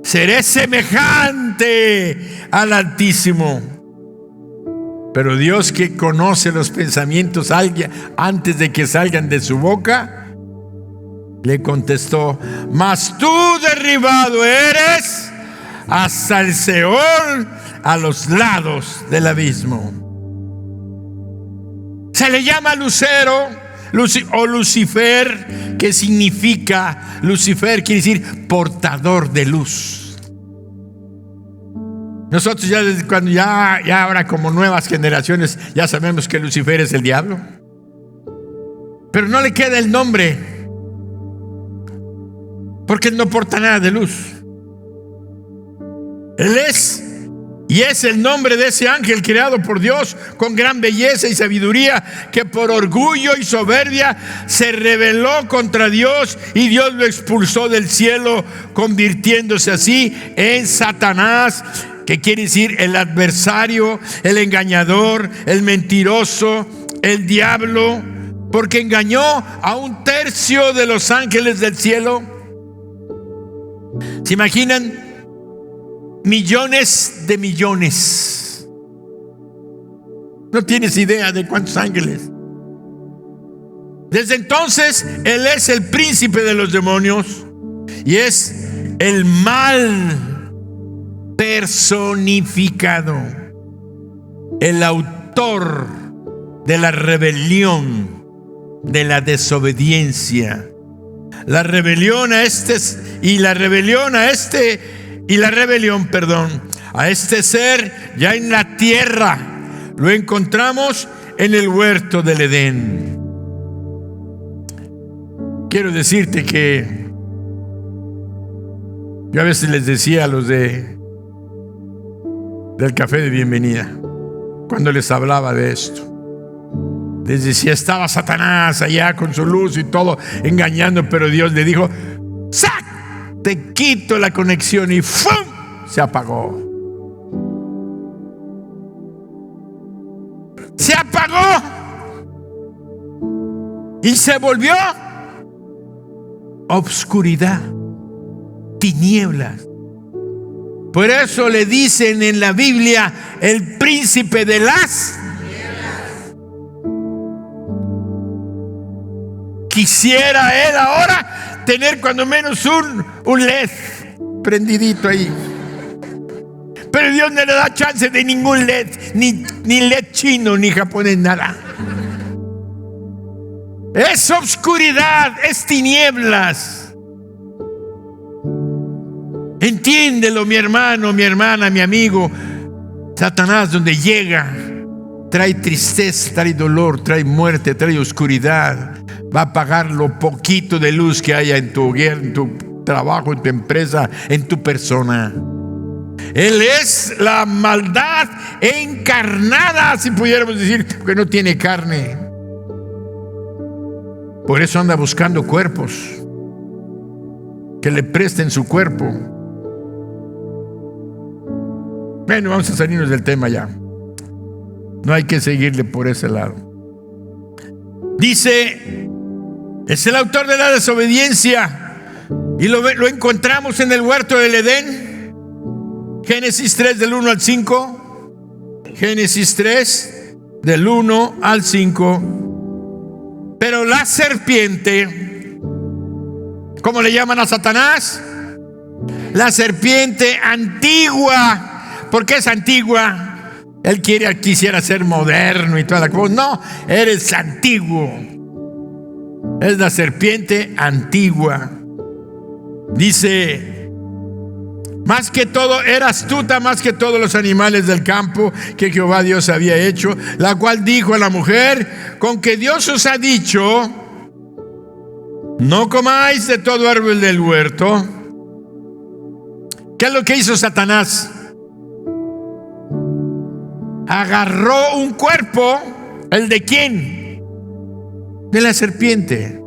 seré semejante al Altísimo. Pero Dios, que conoce los pensamientos antes de que salgan de su boca, le contestó: mas tú derribado eres hasta el Seol, a los lados del abismo. Se le llama lucero o Lucifer, que significa, Lucifer quiere decir portador de luz. Nosotros ya desde cuando ya ahora, como nuevas generaciones, ya sabemos que Lucifer es el diablo, pero no le queda el nombre, porque él no porta nada de luz. Él es Y es el nombre de ese ángel creado por Dios con gran belleza y sabiduría, que por orgullo y soberbia se rebeló contra Dios, y Dios lo expulsó del cielo, convirtiéndose así en Satanás, que quiere decir el adversario, el engañador, el mentiroso, el diablo, porque engañó a 1/3 de los ángeles del cielo. ¿Se imaginan? Millones de millones. No tienes idea de cuántos ángeles. Desde entonces Él es el príncipe de los demonios y es el mal personificado, el autor de la rebelión, de la desobediencia. La rebelión a este ser ya en la tierra lo encontramos en el huerto del Edén. Quiero decirte que yo a veces les decía a los del café de bienvenida, cuando les hablaba de esto, les decía, estaba Satanás allá con su luz y todo engañando, pero Dios le dijo, ¡sac! Te quito la conexión, y ¡fum! Se apagó. Se apagó y se volvió obscuridad, tinieblas. Por eso le dicen en la Biblia el príncipe de las tinieblas. Quisiera él ahora tener cuando menos un LED prendidito ahí. Pero Dios no le da chance de ningún LED, ni LED chino, ni japonés, nada. Es obscuridad, es tinieblas. Entiéndelo, mi hermano, mi hermana, mi amigo. Satanás, donde llega, trae tristeza, trae dolor, trae muerte, trae oscuridad. Va a apagar lo poquito de luz que haya en tu hogar, en tu trabajo, en tu empresa, en tu persona. Él es la maldad encarnada, si pudiéramos decir, porque no tiene carne. Por eso anda buscando cuerpos que le presten su cuerpo. Bueno, vamos a salirnos del tema ya. No hay que seguirle por ese lado. Dice, es el autor de la desobediencia, y lo encontramos en el huerto del Edén. Génesis 3 del 1 al 5. Génesis 3 del 1 al 5. Pero la serpiente, ¿cómo le llaman a Satanás? La serpiente antigua. ¿Por qué es antigua? Él quisiera ser moderno y toda la cosa. No, eres antiguo. Es la serpiente antigua. Dice, más que todo, era astuta más que todos los animales del campo que Jehová Dios había hecho, la cual dijo a la mujer, con que Dios os ha dicho, no comáis de todo árbol del huerto. ¿Qué es lo que hizo Satanás? Agarró un cuerpo. ¿El de quién? De la serpiente.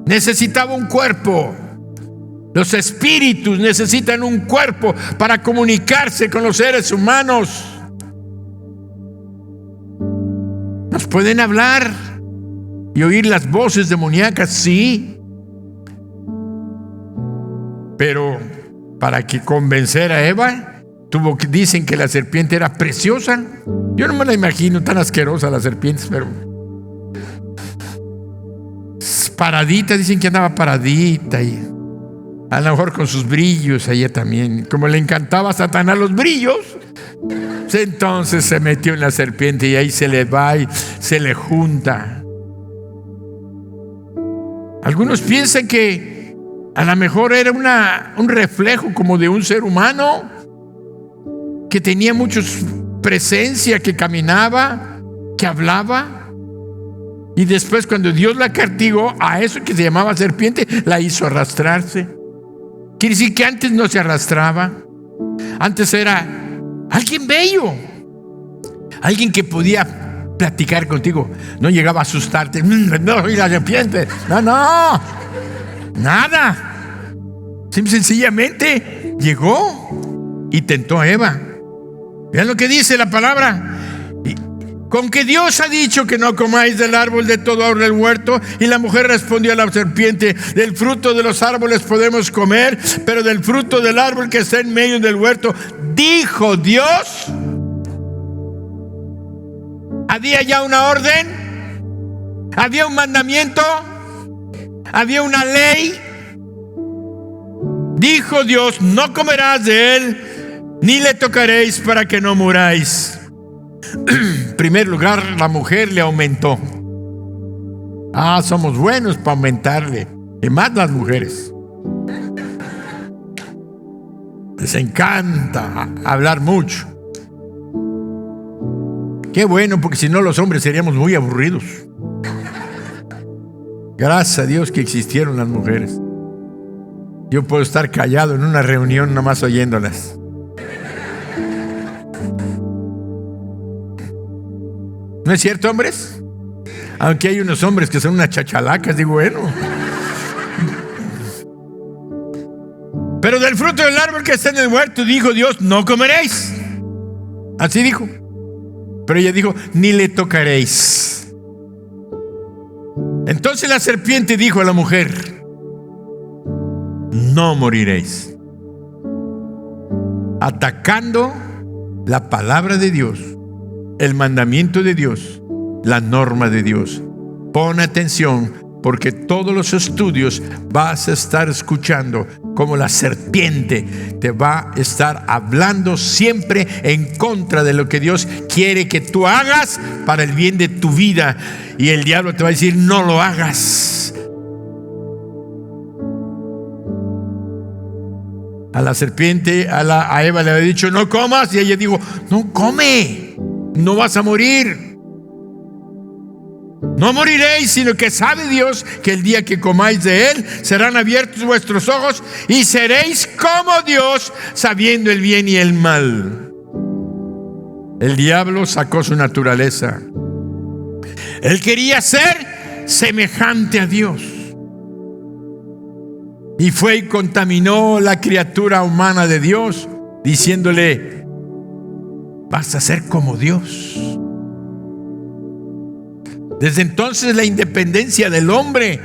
Necesitaba un cuerpo. Los espíritus necesitan un cuerpo para comunicarse con los seres humanos. Nos pueden hablar y oír las voces demoníacas, sí, pero para que convencer a Eva, dicen que la serpiente era preciosa. Yo no me la imagino tan asquerosa la serpiente, pero paradita, dicen que andaba paradita y a lo mejor con sus brillos allá también. Como le encantaba a Satanás los brillos, entonces se metió en la serpiente y ahí se le va y se le junta. Algunos piensan que a lo mejor era un reflejo como de un ser humano que tenía mucha presencia, que caminaba, que hablaba. Y después, cuando Dios la castigó, a eso que se llamaba serpiente, la hizo arrastrarse. Quiere decir que antes no se arrastraba. Antes era alguien bello, alguien que podía platicar contigo. No llegaba a asustarte. No soy la serpiente. No, nada. Sencillamente llegó y tentó a Eva. Vean lo que dice la palabra. Con que Dios ha dicho que no comáis del árbol de todo árbol del huerto. Y la mujer respondió a la serpiente: del fruto de los árboles podemos comer, pero del fruto del árbol que está en medio del huerto, dijo Dios. Había ya una orden, había un mandamiento, había una ley. Dijo Dios: no comerás de él, ni le tocaréis para que no muráis. En primer lugar, la mujer le aumentó. Somos buenos para aumentarle. Y más las mujeres. Les encanta hablar mucho. Qué bueno, porque si no los hombres seríamos muy aburridos. Gracias a Dios que existieron las mujeres. Yo puedo estar callado en una reunión nomás oyéndolas. ¿No es cierto, hombres? Aunque hay unos hombres que son unas chachalacas, digo, bueno. Pero del fruto del árbol que está en el huerto, dijo Dios, no comeréis. Así dijo. Pero ella dijo, ni le tocaréis. Entonces la serpiente dijo a la mujer, no moriréis. Atacando la palabra de Dios, el mandamiento de Dios, la norma de Dios. Pon atención, porque todos los estudios vas a estar escuchando como la serpiente te va a estar hablando siempre en contra de lo que Dios quiere que tú hagas para el bien de tu vida. Y el diablo te va a decir, no lo hagas. A la serpiente, a Eva le había dicho, no comas, y ella dijo, no come, no vas a morir. No moriréis, sino que sabe Dios que el día que comáis de él serán abiertos vuestros ojos y seréis como Dios, sabiendo el bien y el mal. El diablo sacó su naturaleza. Él quería ser semejante a Dios. Y fue y contaminó la criatura humana de Dios, diciéndole, vas a ser como Dios. Desde entonces la independencia del hombre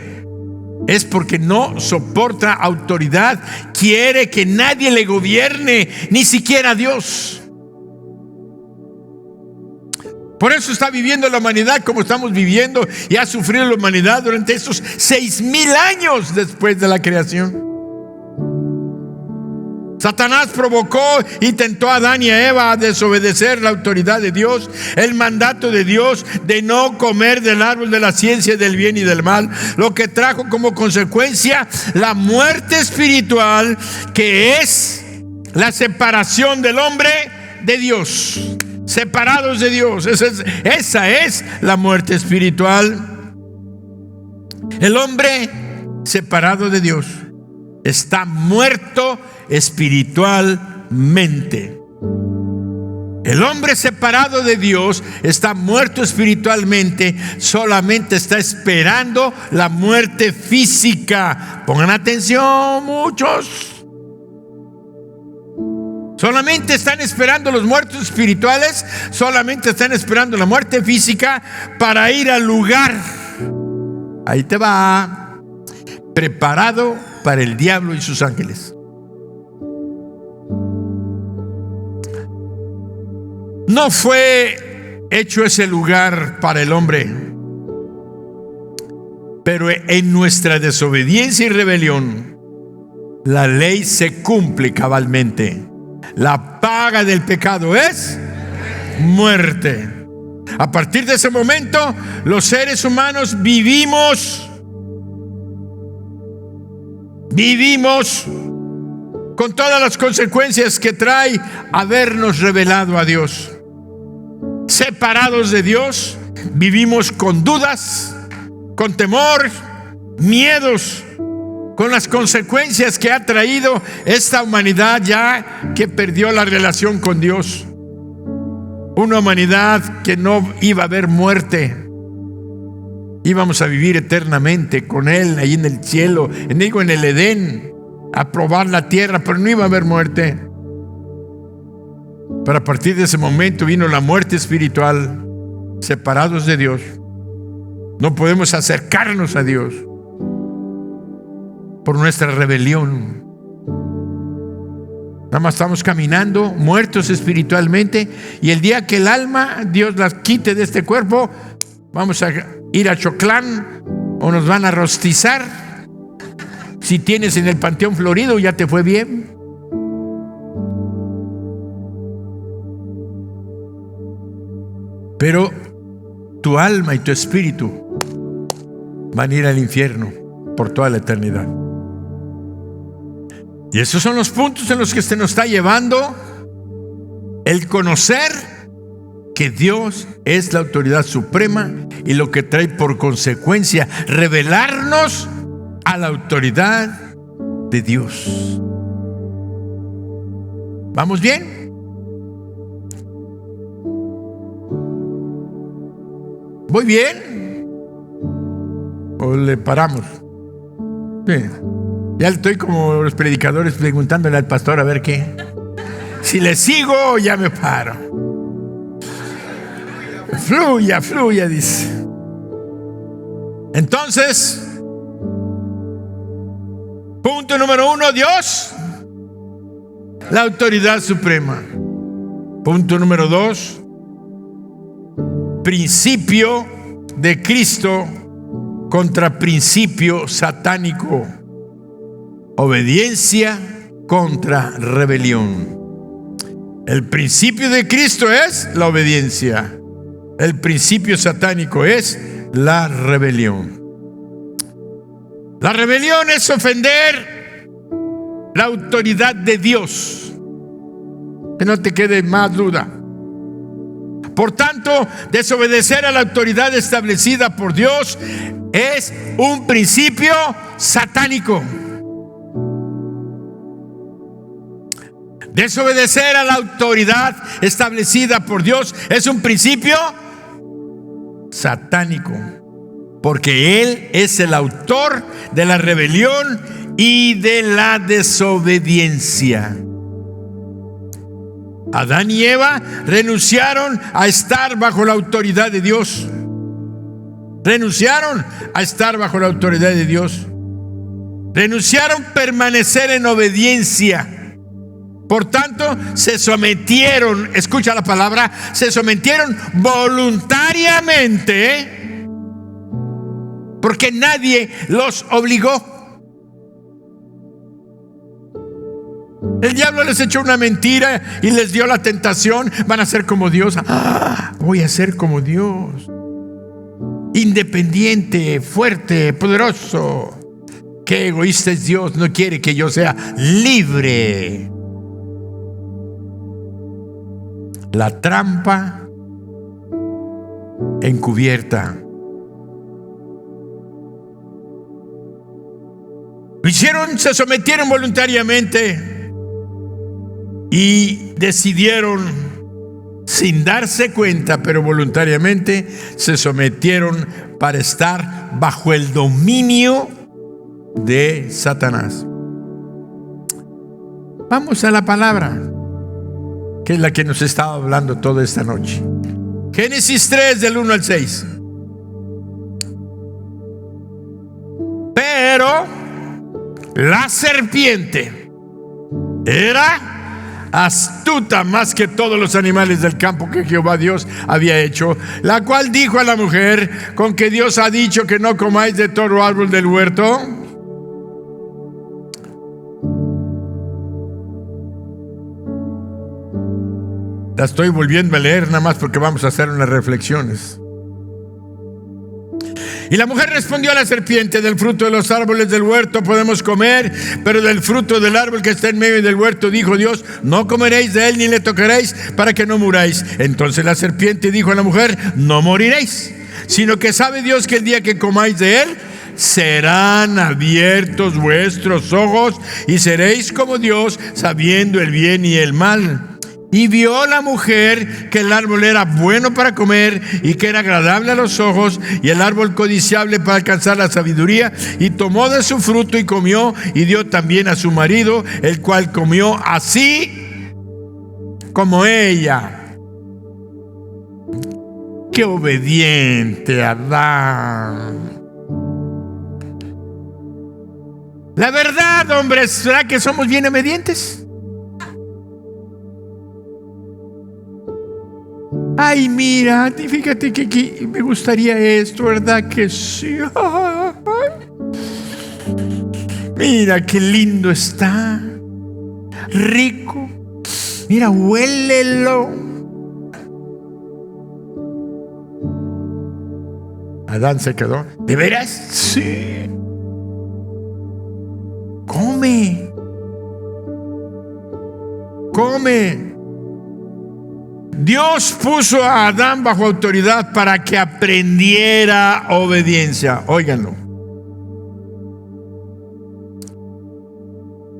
es porque no soporta autoridad, quiere que nadie le gobierne, ni siquiera Dios. Por eso está viviendo la humanidad como estamos viviendo, y ha sufrido la humanidad durante estos 6,000 años después de la creación. Satanás provocó y tentó a Adán y a Eva a desobedecer la autoridad de Dios, el mandato de Dios de no comer del árbol de la ciencia del bien y del mal, lo que trajo como consecuencia la muerte espiritual, que es la separación del hombre de Dios. Separados de Dios, esa es la muerte espiritual. El hombre separado de Dios está muerto espiritualmente. El hombre separado de Dios está muerto espiritualmente, solamente está esperando la muerte física. Pongan atención, muchos. Solamente están esperando los muertos espirituales, solamente están esperando la muerte física para ir al lugar. Ahí te va, preparado para el diablo y sus ángeles. No fue hecho ese lugar para el hombre, pero en nuestra desobediencia y rebelión, la ley se cumple cabalmente. La paga del pecado es muerte. A partir de ese momento, los seres humanos vivimos con todas las consecuencias que trae habernos rebelado a Dios. Separados de Dios, vivimos con dudas, con temor, miedos, con las consecuencias que ha traído esta humanidad ya que perdió la relación con Dios. Una humanidad que no iba a haber muerte. Íbamos a vivir eternamente con Él, ahí en el cielo, en el Edén, a probar la tierra, pero no iba a haber muerte. Pero a partir de ese momento vino la muerte espiritual, separados de Dios. No podemos acercarnos a Dios por nuestra rebelión. Nada más estamos caminando, muertos espiritualmente, y el día que el alma, Dios la quite de este cuerpo, vamos a ir a Choclán o nos van a rostizar. Si tienes en el Panteón Florido, ya te fue bien. Pero tu alma y tu espíritu van a ir al infierno por toda la eternidad. Y esos son los puntos en los que se nos está llevando el conocer que Dios es la autoridad suprema, y lo que trae por consecuencia revelarnos a la autoridad de Dios. ¿Vamos bien? ¿Voy bien? ¿O le paramos? Bien. Ya estoy como los predicadores preguntándole al pastor a ver qué. Si le sigo, ya me paro. Fluya, fluya, dice. Entonces, punto número 1, Dios, la autoridad suprema. Punto número 2, principio de Cristo contra principio satánico. Obediencia contra rebelión. El principio de Cristo es la obediencia. El principio satánico es la rebelión. La rebelión es ofender la autoridad de Dios. Que no te quede más duda. Por tanto, desobedecer a la autoridad establecida por Dios es un principio satánico. Desobedecer a la autoridad establecida por Dios es un principio satánico, porque Él es el autor de la rebelión y de la desobediencia. Adán y Eva renunciaron a estar bajo la autoridad de Dios. Renunciaron a estar bajo la autoridad de Dios. Renunciaron a permanecer en obediencia. Por tanto, se sometieron, escucha la palabra, se sometieron voluntariamente, porque nadie los obligó. El diablo les echó una mentira y les dio la tentación. Van a ser como Dios. Voy a ser como Dios. Independiente, fuerte, poderoso. Qué egoísta es Dios. No quiere que yo sea libre. La trampa encubierta. Lo hicieron, se sometieron voluntariamente y decidieron, sin darse cuenta, pero voluntariamente, se sometieron para estar bajo el dominio de Satanás. Vamos a la palabra, que es la que nos estaba hablando toda esta noche. Génesis 3, del 1 al 6. Pero la serpiente era astuta más que todos los animales del campo que Jehová Dios había hecho, la cual dijo a la mujer: ¿con que Dios ha dicho que no comáis de todo árbol del huerto? La estoy volviendo a leer nada más porque vamos a hacer unas reflexiones. Y la mujer respondió a la serpiente: del fruto de los árboles del huerto podemos comer, pero del fruto del árbol que está en medio del huerto, dijo Dios, no comeréis de él ni le tocaréis, para que no muráis. Entonces la serpiente dijo a la mujer: no moriréis, sino que sabe Dios que el día que comáis de él, serán abiertos vuestros ojos y seréis como Dios, sabiendo el bien y el mal. Y vio la mujer que el árbol era bueno para comer y que era agradable a los ojos y el árbol codiciable para alcanzar la sabiduría, y tomó de su fruto y comió y dio también a su marido, el cual comió así como ella. ¡Qué obediente Adán! La verdad, hombres, ¿será que somos bien obedientes? Ay, mira, fíjate que me gustaría esto, ¿verdad que sí? Mira qué lindo está, rico. Mira, huélelo. Adán se quedó. ¿De veras? Sí. Come. Come. Dios puso a Adán bajo autoridad para que aprendiera obediencia. Óiganlo.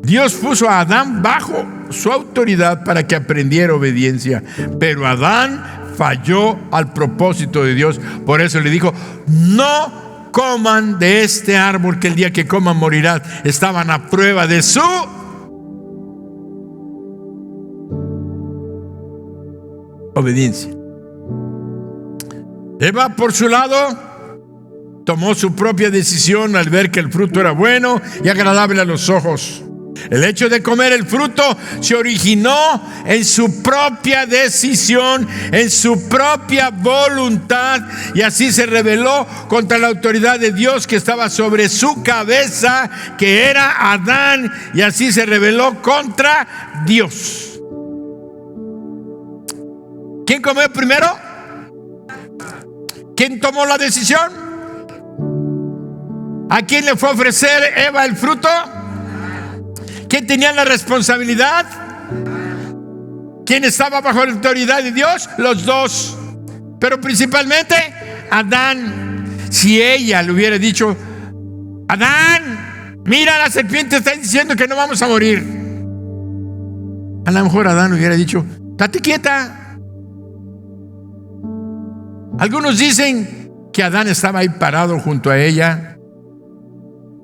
Dios puso a Adán bajo su autoridad para que aprendiera obediencia. Pero Adán falló al propósito de Dios. Por eso le dijo: no coman de este árbol, que el día que coman morirán. Estaban a prueba de su obediencia. Eva, por su lado, tomó su propia decisión al ver que el fruto era bueno y agradable a los ojos. El hecho de comer el fruto se originó en su propia decisión, en su propia voluntad, y así se rebeló contra la autoridad de Dios que estaba sobre su cabeza, que era Adán, y así se rebeló contra Dios. ¿Quién comió primero? ¿Quién tomó la decisión? ¿A quién le fue a ofrecer Eva el fruto? ¿Quién tenía la responsabilidad? ¿Quién estaba bajo la autoridad de Dios? Los dos. Pero principalmente Adán. Si ella le hubiera dicho: Adán, mira, la serpiente está diciendo que no vamos a morir, a lo mejor Adán hubiera dicho: date quieta. Algunos dicen que Adán estaba ahí parado junto a ella.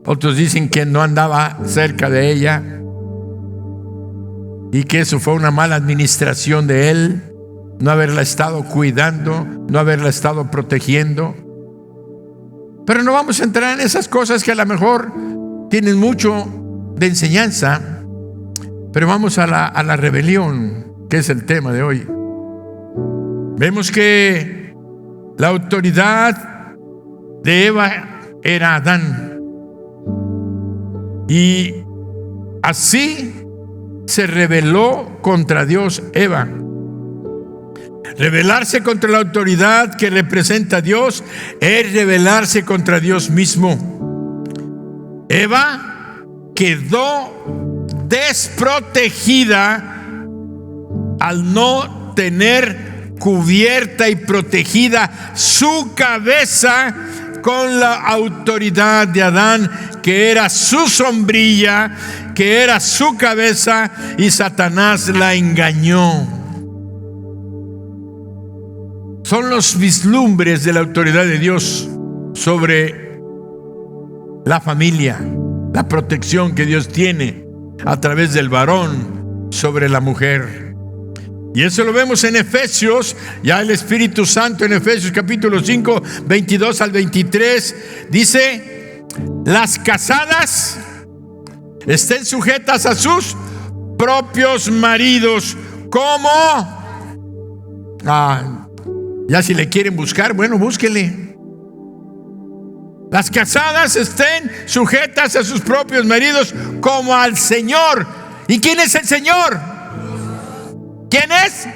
Otros dicen que no andaba cerca de ella y que eso fue una mala administración de él, no haberla estado cuidando, no haberla estado protegiendo. Pero no vamos a entrar en esas cosas que a lo mejor tienen mucho de enseñanza. Pero vamos a la rebelión, que es el tema de hoy. Vemos que la autoridad de Eva era Adán, y así se rebeló contra Dios Eva. Rebelarse contra la autoridad que representa a Dios es rebelarse contra Dios mismo. Eva quedó desprotegida al no tener cubierta y protegida su cabeza con la autoridad de Adán, que era su sombrilla, que era su cabeza, y Satanás la engañó. Son los vislumbres de la autoridad de Dios sobre la familia, la protección que Dios tiene a través del varón sobre la mujer. Y eso lo vemos en Efesios. Ya el Espíritu Santo en Efesios capítulo 5, 22 al 23 dice: las casadas estén sujetas a sus propios maridos, como ya si le quieren buscar, bueno, búsquenle. Las casadas estén sujetas a sus propios maridos como al Señor. ¿Y quién es el Señor? ¿Quién es?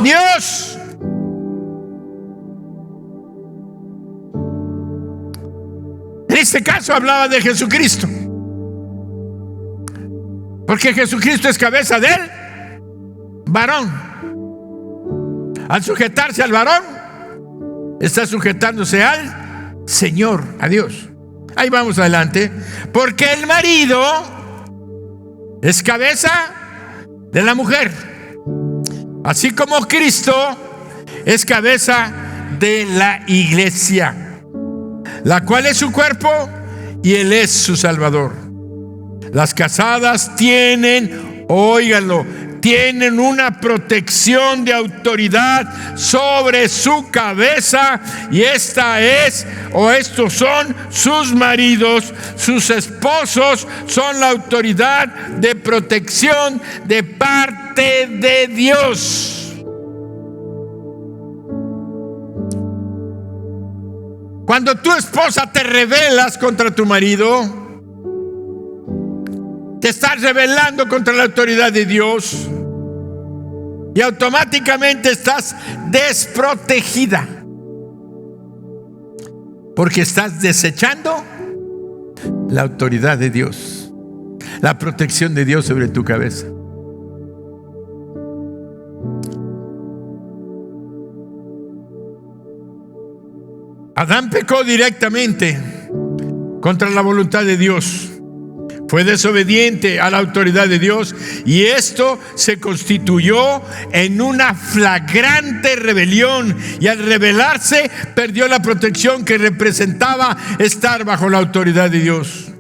Dios. En este caso hablaba de Jesucristo, porque Jesucristo es cabeza del varón. Al sujetarse al varón, está sujetándose al Señor, a Dios. Ahí vamos adelante. Porque el marido es cabeza de la mujer, así como Cristo es cabeza de la iglesia, la cual es su cuerpo y Él es su Salvador. Las casadas tienen, óiganlo, tienen una protección de autoridad sobre su cabeza, y esta es, o estos son sus maridos. Sus esposos son la autoridad de protección de parte de Dios. Cuando tu esposa te rebelas contra tu marido, te estás rebelando contra la autoridad de Dios y automáticamente estás desprotegida, porque estás desechando la autoridad de Dios, la protección de Dios sobre tu cabeza. Adán pecó directamente contra la voluntad de Dios. Fue desobediente a la autoridad de Dios, y esto se constituyó en una flagrante rebelión, y al rebelarse perdió la protección que representaba estar bajo la autoridad de Dios.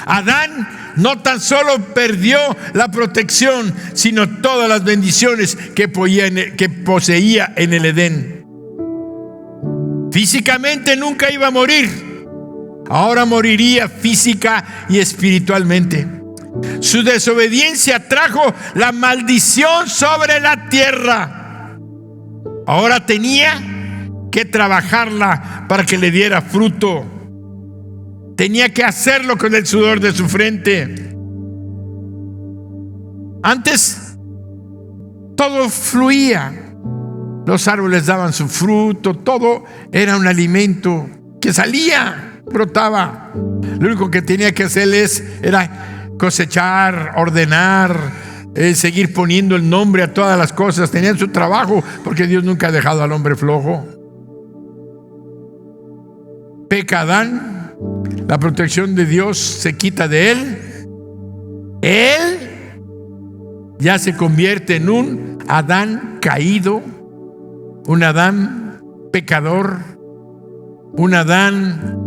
Adán no tan solo perdió la protección, sino todas las bendiciones que poseía en el Edén. Físicamente nunca iba a morir. Ahora moriría física y espiritualmente. Su desobediencia trajo la maldición sobre la tierra. Ahora tenía que trabajarla para que le diera fruto. Tenía que hacerlo con el sudor de su frente. Antes todo fluía. Los árboles daban su fruto, todo era un alimento que salía, brotaba. Lo único que tenía que hacer era cosechar, ordenar, seguir poniendo el nombre a todas las cosas. Tenían su trabajo, porque Dios nunca ha dejado al hombre flojo. Peca Adán, la protección de Dios se quita de él. Él ya se convierte en un Adán caído, un Adán pecador, un Adán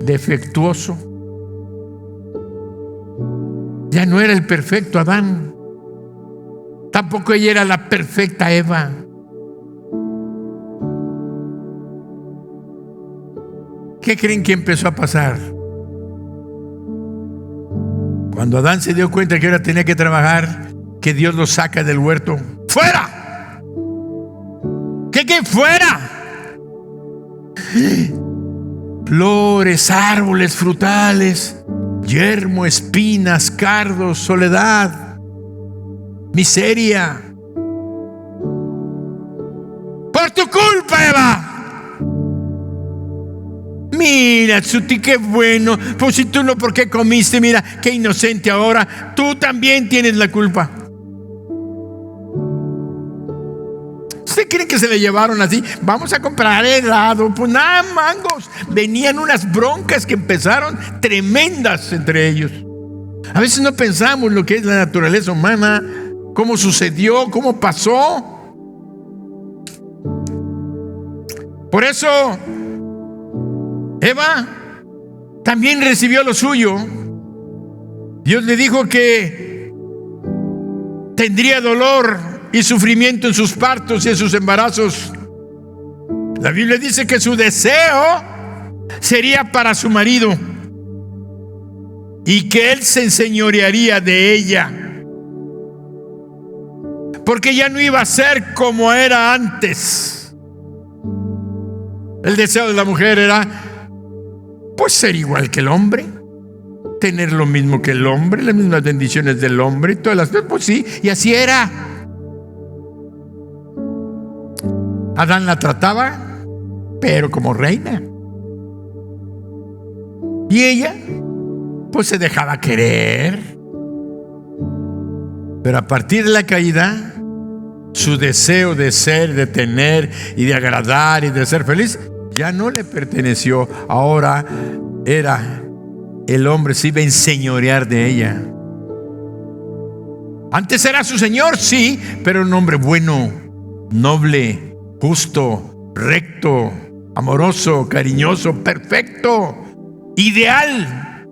defectuoso. Ya no era el perfecto Adán, tampoco ella era la perfecta Eva. ¿Qué creen que empezó a pasar? Cuando Adán se dio cuenta que ahora tenía que trabajar, que Dios lo saca del huerto. ¡Fuera! ¿Qué fuera? Flores, árboles frutales, yermo, espinas, cardos, soledad, miseria. Por tu culpa, Eva. Mira, Tzuti, qué bueno. Pues si tú no, ¿por qué comiste? Mira, qué inocente ahora. Tú también tienes la culpa. ¿Usted cree que se le llevaron así? Vamos a comprar helado. Pues nada, mangos. Venían unas broncas que empezaron tremendas entre ellos. A veces no pensamos lo que es la naturaleza humana, cómo sucedió, cómo pasó. Por eso Eva también recibió lo suyo. Dios le dijo que tendría dolor y sufrimiento en sus partos y en sus embarazos. La Biblia dice que su deseo sería para su marido y que él se enseñorearía de ella, porque ya no iba a ser como era antes. El deseo de la mujer era, pues, ser igual que el hombre, tener lo mismo que el hombre, las mismas bendiciones del hombre y todas las cosas. Pues sí, y así era. Adán la trataba, pero como reina, y ella pues se dejaba querer. Pero a partir de la caída, su deseo de ser, de tener y de agradar y de ser feliz ya no le perteneció. Ahora era el hombre, se iba a enseñorear de ella. Antes era su señor, sí, pero un hombre bueno, noble, justo, recto, amoroso, cariñoso, perfecto, ideal.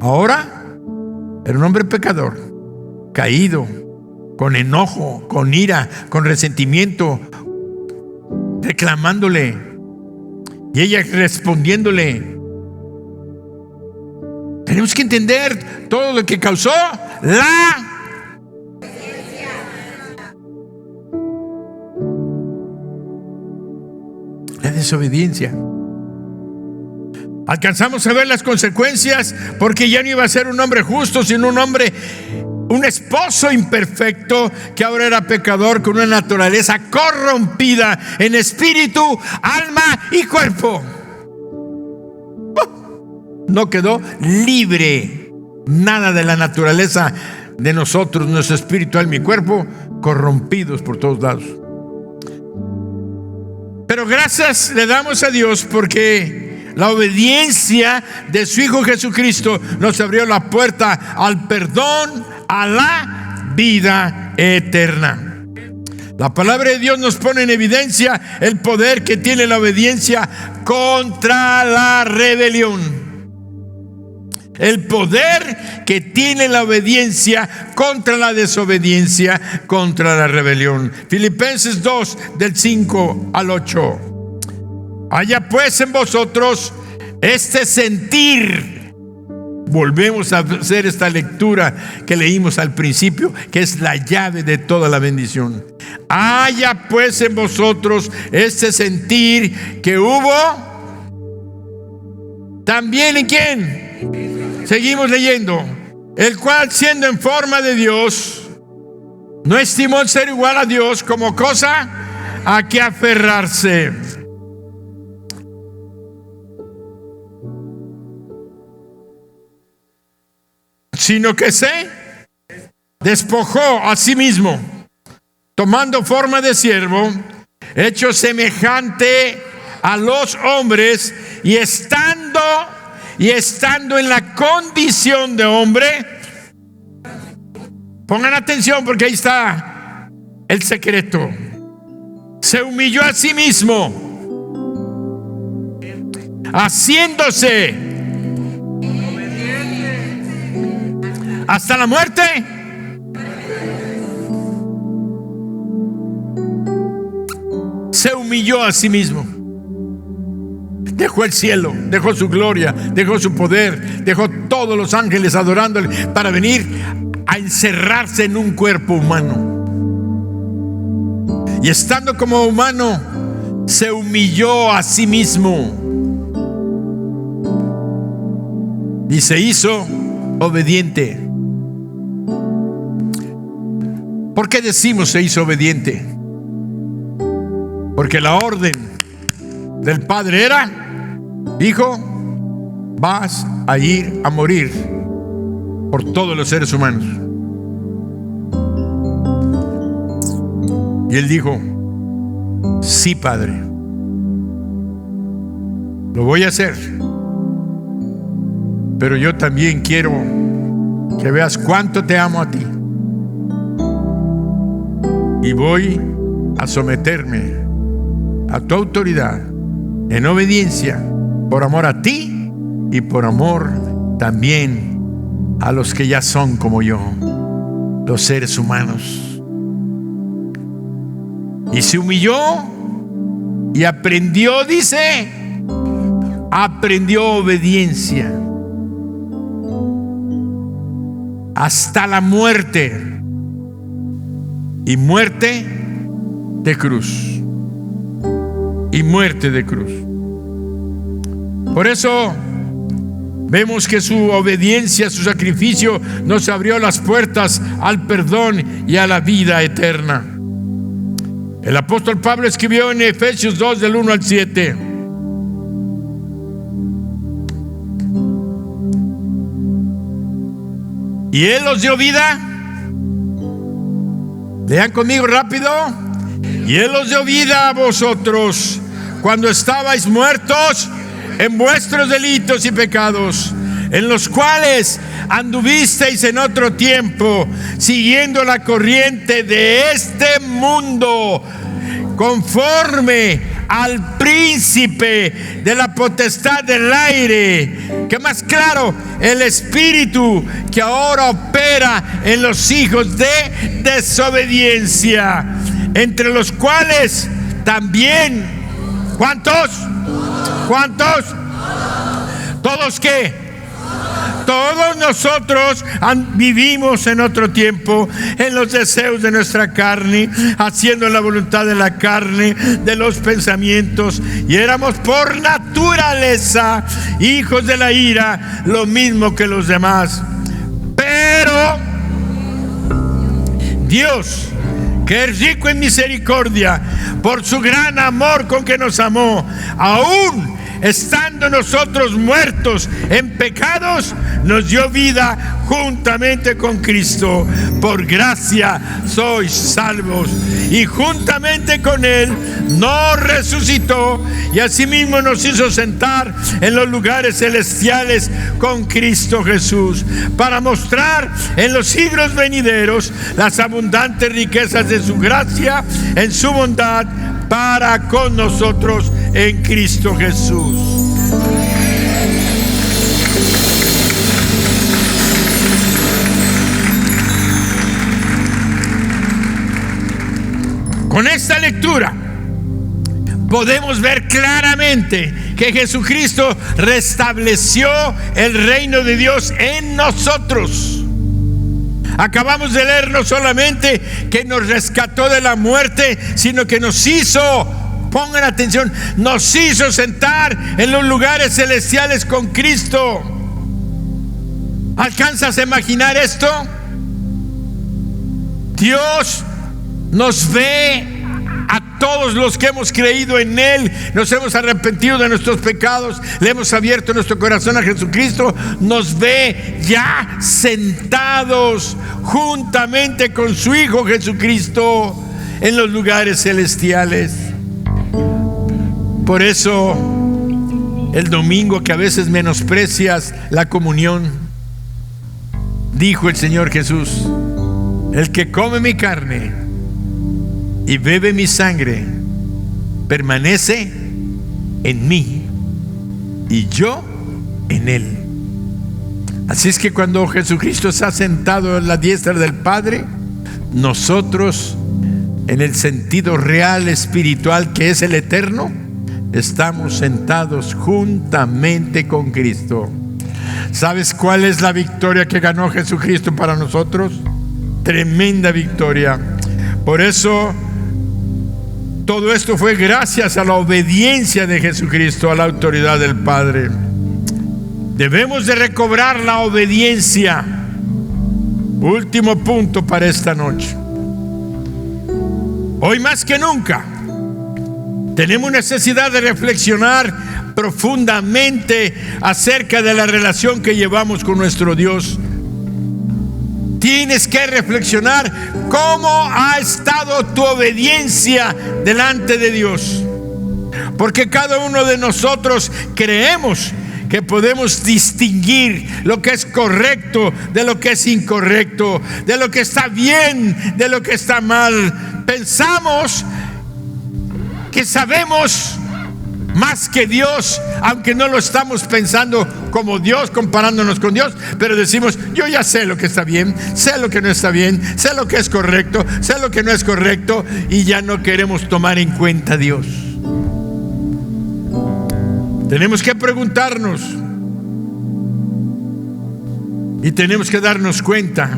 Ahora era un hombre pecador, caído, con enojo, con ira, con resentimiento, reclamándole, y ella respondiéndole. Tenemos que entender todo lo que causó la desobediencia. Alcanzamos a ver las consecuencias, porque ya no iba a ser un hombre justo, sino un esposo imperfecto, que ahora era pecador, con una naturaleza corrompida en espíritu, alma y cuerpo. No quedó libre nada de la naturaleza de nosotros, nuestro espíritu, alma y cuerpo, corrompidos por todos lados. Pero gracias le damos a Dios, porque la obediencia de su Hijo Jesucristo nos abrió la puerta al perdón, a la vida eterna. La palabra de Dios nos pone en evidencia el poder que tiene la obediencia contra la rebelión. El poder que tiene la obediencia contra la desobediencia, contra la rebelión. Filipenses 2, del 5 al 8. Haya pues en vosotros este sentir. Volvemos a hacer esta lectura que leímos al principio, que es la llave de toda la bendición. Haya pues en vosotros este sentir que hubo también en ¿quién? Seguimos leyendo. El cual, siendo en forma de Dios, no estimó el ser igual a Dios como cosa a que aferrarse, sino que se despojó a sí mismo, tomando forma de siervo, hecho semejante a los hombres, y estando en la condición de hombre. Pongan atención, porque ahí está el secreto. Se humilló a sí mismo, haciéndose hasta la muerte. Se humilló a sí mismo. Dejó el cielo, dejó su gloria, dejó su poder, dejó todos los ángeles adorándole para venir a encerrarse en un cuerpo humano. Y estando como humano, se humilló a sí mismo y se hizo obediente. ¿Por qué decimos se hizo obediente? Porque la orden del Padre era: Hijo, vas a ir a morir por todos los seres humanos. Y él dijo: sí, Padre, lo voy a hacer, pero yo también quiero que veas cuánto te amo a ti, y voy a someterme a tu autoridad en obediencia, por amor a ti y por amor también a los que ya son como yo, los seres humanos. Y se humilló y aprendió, dice, aprendió obediencia hasta la muerte, y muerte de cruz, y muerte de cruz. Por eso vemos que su obediencia, su sacrificio, nos abrió las puertas al perdón y a la vida eterna. El apóstol Pablo escribió en Efesios 2, del 1 al 7: y Él os dio vida. Lean conmigo rápido. Y Él os dio vida a vosotros cuando estabais muertos en vuestros delitos y pecados, en los cuales anduvisteis en otro tiempo, siguiendo la corriente de este mundo, conforme al príncipe de la potestad del aire, que más claro, el espíritu que ahora opera en los hijos de desobediencia, entre los cuales también, ¿cuántos? ¿Todos qué? Todos nosotros vivimos en otro tiempo en los deseos de nuestra carne, haciendo la voluntad de la carne, de los pensamientos, y éramos por naturaleza hijos de la ira, lo mismo que los demás. Pero Dios, que es rico en misericordia, por su gran amor con que nos amó, aún estando nosotros muertos en pecados, nos dio vida juntamente con Cristo. Por gracia sois salvos, y juntamente con Él nos resucitó, y asimismo nos hizo sentar en los lugares celestiales con Cristo Jesús, para mostrar en los siglos venideros las abundantes riquezas de su gracia en su bondad para con nosotros en Cristo Jesús. Con esta lectura podemos ver claramente que Jesucristo restableció el reino de Dios en nosotros. Acabamos de leer no solamente que nos rescató de la muerte, sino que nos hizo, pongan atención, nos hizo sentar en los lugares celestiales con Cristo. ¿Alcanzas a imaginar esto? Dios nos ve a todos los que hemos creído en Él, nos hemos arrepentido de nuestros pecados, le hemos abierto nuestro corazón a Jesucristo. Nos ve ya sentados juntamente con su Hijo Jesucristo en los lugares celestiales. Por eso el domingo, que a veces menosprecias la comunión, dijo el Señor Jesús: el que come mi carne y bebe mi sangre permanece en mí y yo en él. Así es que cuando Jesucristo está sentado a la diestra del Padre, nosotros, en el sentido real espiritual que es el eterno, estamos sentados juntamente con Cristo. ¿Sabes cuál es la victoria que ganó Jesucristo para nosotros? Tremenda victoria. Por eso todo esto fue gracias a la obediencia de Jesucristo a la autoridad del Padre. Debemos de recobrar la obediencia. Último punto para esta noche. Hoy más que nunca tenemos necesidad de reflexionar profundamente acerca de la relación que llevamos con nuestro Dios. Tienes que reflexionar cómo ha estado tu obediencia delante de Dios, porque cada uno de nosotros creemos que podemos distinguir lo que es correcto de lo que es incorrecto, de lo que está bien de lo que está mal. Pensamos que sabemos más que Dios, aunque no lo estamos pensando como Dios, comparándonos con Dios, pero decimos: yo ya sé lo que está bien, sé lo que no está bien, sé lo que es correcto, sé lo que no es correcto, y ya no queremos tomar en cuenta a Dios. Tenemos que preguntarnos y tenemos que darnos cuenta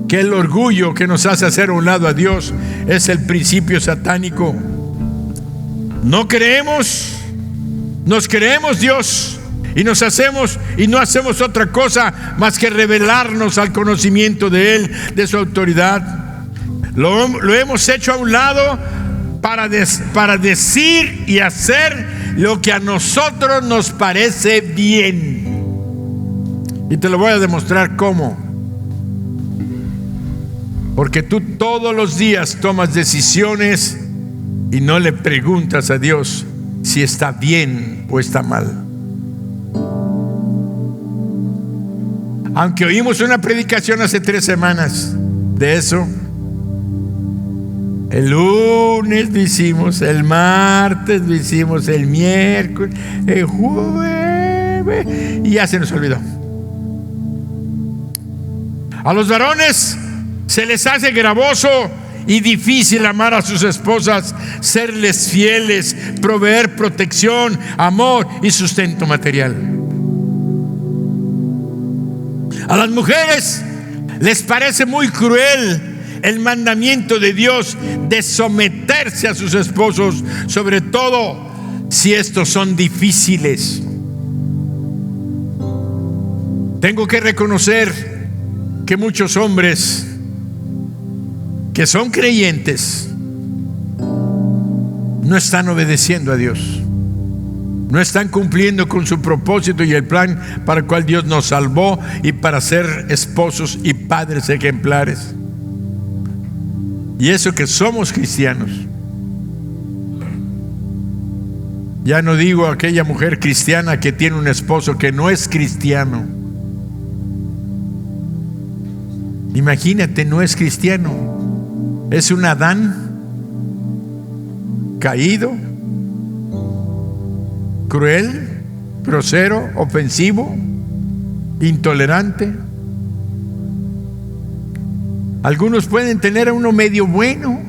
que el orgullo que nos hace hacer a un lado a Dios es el principio satánico. Nos creemos Dios y no hacemos otra cosa más que revelarnos al conocimiento de Él, de su autoridad. Lo hemos hecho a un lado para decir y hacer lo que a nosotros nos parece bien. Y te lo voy a demostrar cómo. Porque tú todos los días tomas decisiones y no le preguntas a Dios si está bien o está mal. Aunque oímos una predicación hace 3 semanas de eso, el lunes lo hicimos, el martes lo hicimos, el miércoles, el jueves, y ya se nos olvidó. A los varones se les hace gravoso y difícil amar a sus esposas, serles fieles, proveer protección, amor y sustento material. A las mujeres les parece muy cruel el mandamiento de Dios de someterse a sus esposos, sobre todo si estos son difíciles. Tengo que reconocer que muchos hombres que son creyentes no están obedeciendo a Dios, no están cumpliendo con su propósito y el plan para el cual Dios nos salvó, y para ser esposos y padres ejemplares. Y eso que somos cristianos. Ya no digo aquella mujer cristiana que tiene un esposo que no es cristiano. Imagínate, no es cristiano, es un Adán caído, cruel, grosero, ofensivo, intolerante. Algunos pueden tener a uno medio bueno.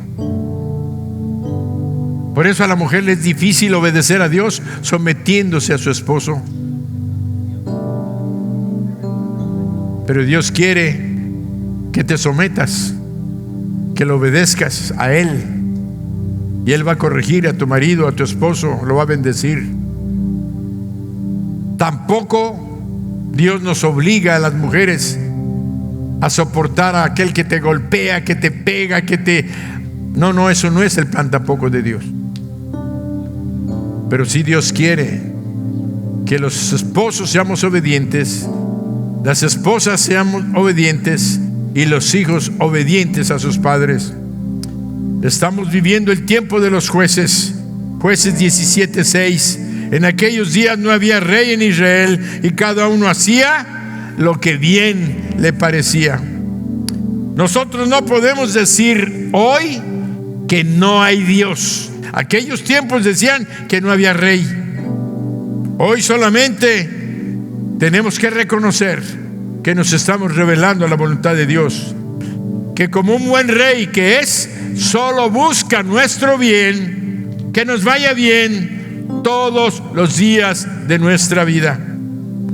Por eso a la mujer le es difícil obedecer a Dios sometiéndose a su esposo. Pero Dios quiere que te sometas, que lo obedezcas a Él, y Él va a corregir a tu marido, a tu esposo, lo va a bendecir. Tampoco Dios nos obliga a las mujeres a soportar a aquel que te golpea, que te pega, que te... No, eso no es el plan tampoco de Dios. Pero sí Dios quiere que los esposos seamos obedientes, las esposas seamos obedientes y los hijos obedientes a sus padres. Estamos viviendo el tiempo de los jueces. Jueces 17:6. En aquellos días no había rey en Israel, y cada uno hacía lo que bien le parecía. Nosotros no podemos decir hoy que no hay Dios. Aquellos tiempos decían que no había rey. Hoy solamente tenemos que reconocer que nos estamos revelando a la voluntad de Dios, que como un buen rey que es, solo busca nuestro bien, que nos vaya bien todos los días de nuestra vida.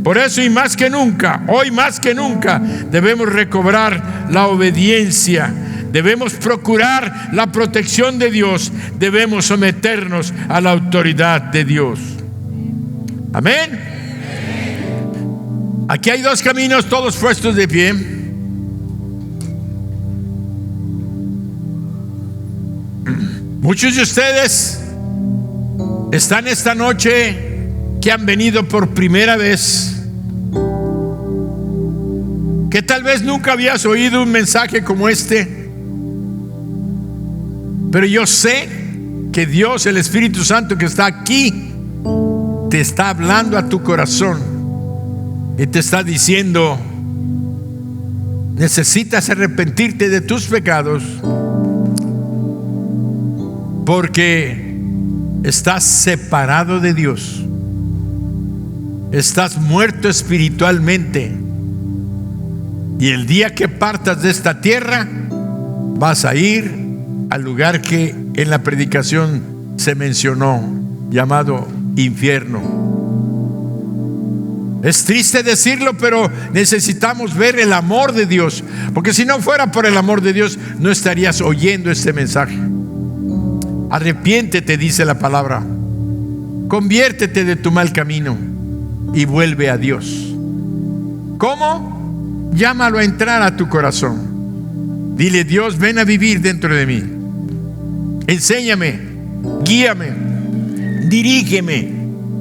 Por eso, y más que nunca, hoy más que nunca, debemos recobrar la obediencia, debemos procurar la protección de Dios, debemos someternos a la autoridad de Dios. Amén. Aquí hay 2 caminos, todos puestos de pie. Muchos de ustedes están esta noche que han venido por primera vez, que tal vez nunca habías oído un mensaje como este, pero yo sé que Dios, el Espíritu Santo que está aquí, te está hablando a tu corazón y te está diciendo: necesitas arrepentirte de tus pecados, porque estás separado de Dios, estás muerto espiritualmente, y el día que partas de esta tierra vas a ir al lugar que en la predicación se mencionó, llamado infierno. Es triste decirlo, pero necesitamos ver el amor de Dios, porque si no fuera por el amor de Dios, no estarías oyendo este mensaje. Arrepiéntete, dice la palabra. Conviértete de tu mal camino y vuelve a Dios. ¿Cómo? Llámalo a entrar a tu corazón. Dile: Dios, ven a vivir dentro de mí. Enséñame, guíame, dirígeme,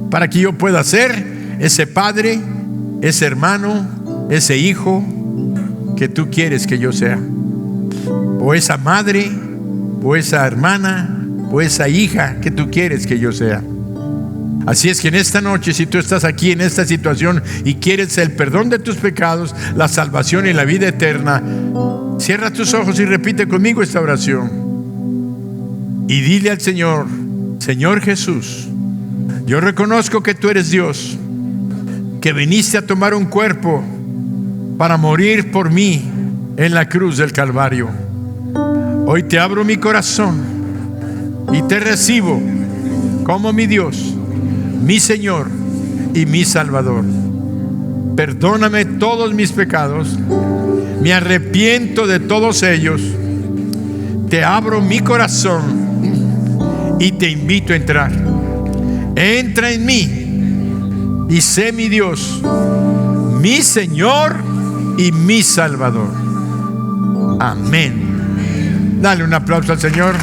para que yo pueda ser ese padre, ese hermano, ese hijo que tú quieres que yo sea, o esa madre, o esa hermana, o esa hija que tú quieres que yo sea. Así es que en esta noche, si tú estás aquí en esta situación y quieres el perdón de tus pecados, la salvación y la vida eterna, cierra tus ojos y repite conmigo esta oración. Y dile al Señor: Señor Jesús, yo reconozco que tú eres Dios, que viniste a tomar un cuerpo para morir por mí en la cruz del Calvario. Hoy te abro mi corazón y te recibo como mi Dios, mi Señor y mi Salvador. Perdóname todos mis pecados, me arrepiento de todos ellos, te abro mi corazón y te invito a entrar. Entra en mí y sé mi Dios, mi Señor y mi Salvador. Amén. Dale un aplauso al Señor.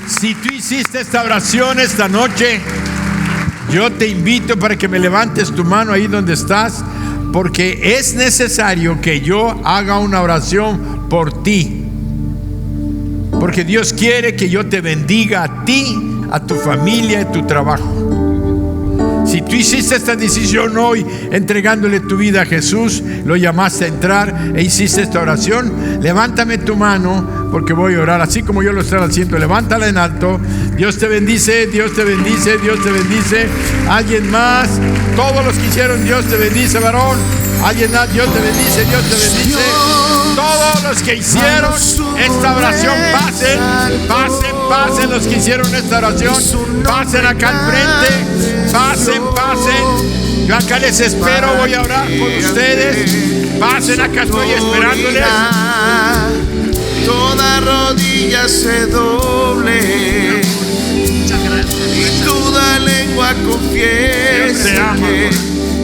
Si tú hiciste esta oración esta noche, yo te invito para que me levantes tu mano ahí donde estás, porque es necesario que yo haga una oración por ti, porque Dios quiere que yo te bendiga a ti, a tu familia y tu trabajo. Si tú hiciste esta decisión hoy, entregándole tu vida a Jesús, lo llamaste a entrar e hiciste esta oración, levántame tu mano, porque voy a orar así como yo lo estoy haciendo. Levántala en alto. Dios te bendice, Dios te bendice, Dios te bendice. Alguien más, todos los que hicieron, Dios te bendice, varón. Alguien más, Dios te bendice, Dios te bendice. Todos los que hicieron esta oración, pasen, pasen, pasen. Los que hicieron esta oración, pasen acá al frente, pasen, pasen. Yo acá les espero, voy a orar por ustedes. Pasen, acá estoy esperándoles. Toda rodilla se doble y toda lengua confiese que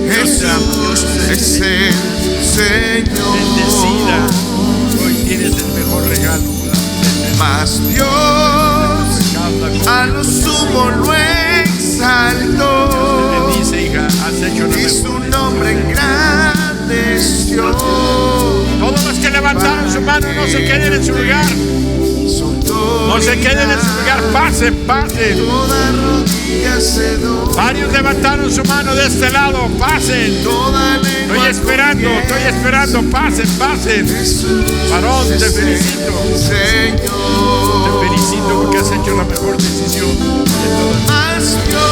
Jesús es el Señor. Bendecida, hoy tienes el mejor regalo. Mas Dios a lo sumo lo exaltó. Bendice, hija, has hecho lo y su mejor. nombre engrandeció. Todos los que levantaron su mano, no se queden en su lugar. No se queden en su lugar, pasen, pasen. Toda rodilla se dobla. Varios levantaron su mano de este lado, pasen. Toda lengua Estoy esperando, pasen, pasen. Varón, te felicito. Señor, Te felicito porque has hecho la mejor decisión de todas. mas Dios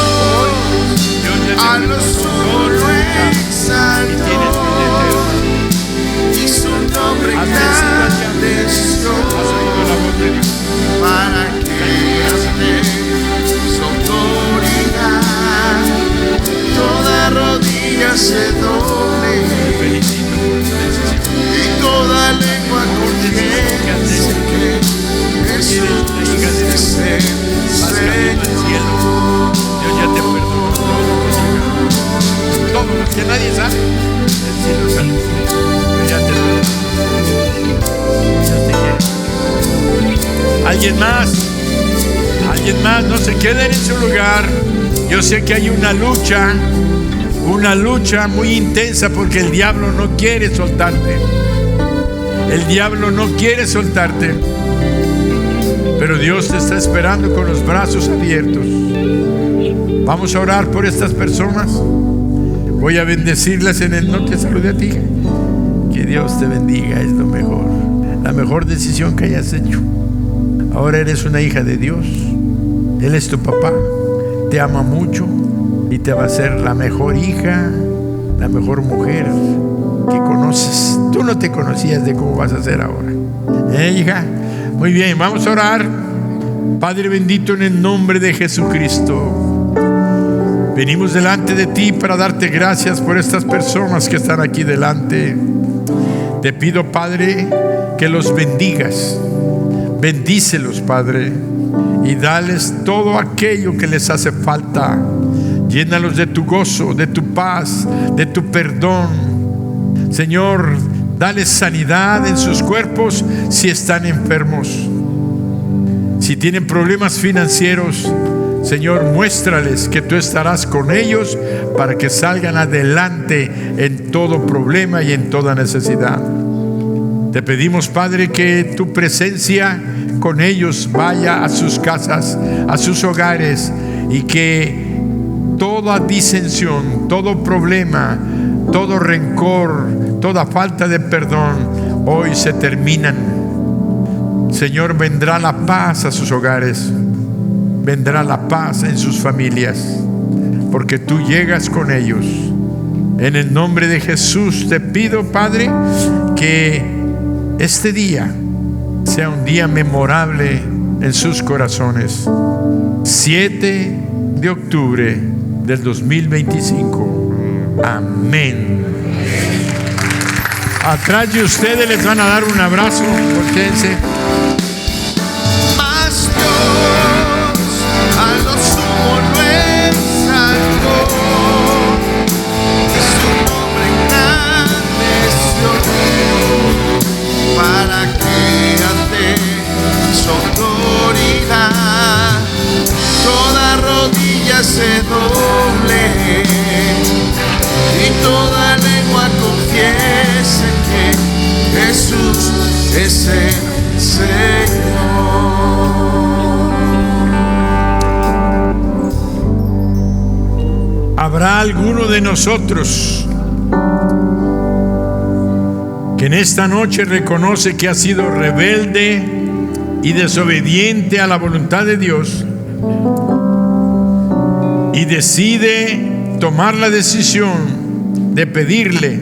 a lo sumo lo exaltó y su nombre engrandeció para que ante su autoridad toda rodilla se doble y toda lengua confiese que Jesús es el Señor. Dios ya te perdonó todos los que nadie sabe. El cielo es alto. Yo ya te perdono. Dios te quiere. Alguien más, no se queden en su lugar. Yo sé que hay una lucha muy intensa porque el diablo no quiere soltarte. El diablo no quiere soltarte. Pero Dios te está esperando con los brazos abiertos. Vamos a orar por estas personas. Voy a bendecirlas en el nombre. Te saludé a ti. Que Dios te bendiga, es lo mejor. La mejor decisión que hayas hecho. Ahora eres una hija de Dios. Él es tu papá. Te ama mucho y te va a hacer la mejor hija, la mejor mujer que conoces. Tú no te conocías de cómo vas a ser ahora. Hija. Muy bien, vamos a orar. Padre bendito, en el nombre de Jesucristo, venimos delante de ti para darte gracias por estas personas que están aquí delante. Te pido, Padre, que los bendigas. Bendícelos, Padre, y dales todo aquello que les hace falta. Llénalos de tu gozo, de tu paz, de tu perdón. Señor, dales sanidad en sus cuerpos si están enfermos. Si tienen problemas financieros, Señor, muéstrales que tú estarás con ellos para que salgan adelante en todo problema y en toda necesidad. Te pedimos, Padre, que tu presencia con ellos vaya a sus casas, a sus hogares, y que toda disensión, todo problema, todo rencor, toda falta de perdón hoy se terminan. Señor, vendrá la paz a sus hogares, vendrá la paz en sus familias, porque tú llegas con ellos. En el nombre de Jesús te pido, Padre, que este día sea un día memorable en sus corazones. 7 de octubre del 2025. Amén. Atrás de ustedes les van a dar un abrazo. Voltéense. Mas Dios a lo sumo lo exaltó, y su nombre engrandeció, para que ante su autoridad toda rodilla se doble y toda lengua confiese que Jesús es el Señor. ¿Habrá alguno de nosotros que en esta noche reconoce que ha sido rebelde y desobediente a la voluntad de Dios y decide tomar la decisión de pedirle: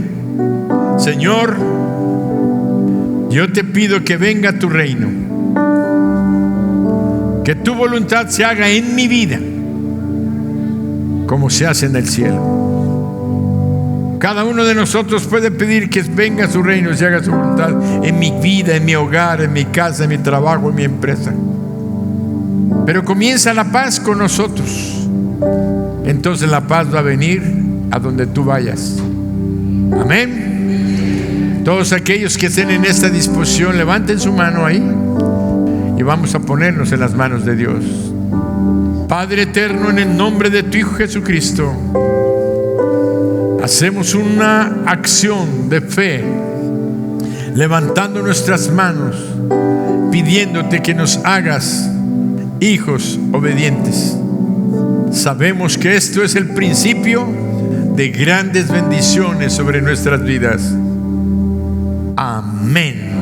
Señor, yo te pido que venga tu reino, que tu voluntad se haga en mi vida como se hace en el cielo? Cada uno de nosotros puede pedir que venga su reino y se haga su voluntad en mi vida, en mi hogar, en mi casa, en mi trabajo, en mi empresa. Pero comienza la paz con nosotros. Entonces la paz va a venir a donde tú vayas. Amén. Todos aquellos que estén en esta disposición, levanten su mano ahí y vamos a ponernos en las manos de Dios. Padre eterno, en el nombre de tu Hijo Jesucristo, hacemos una acción de fe, levantando nuestras manos, pidiéndote que nos hagas hijos obedientes. Sabemos que esto es el principio de grandes bendiciones sobre nuestras vidas. Amén.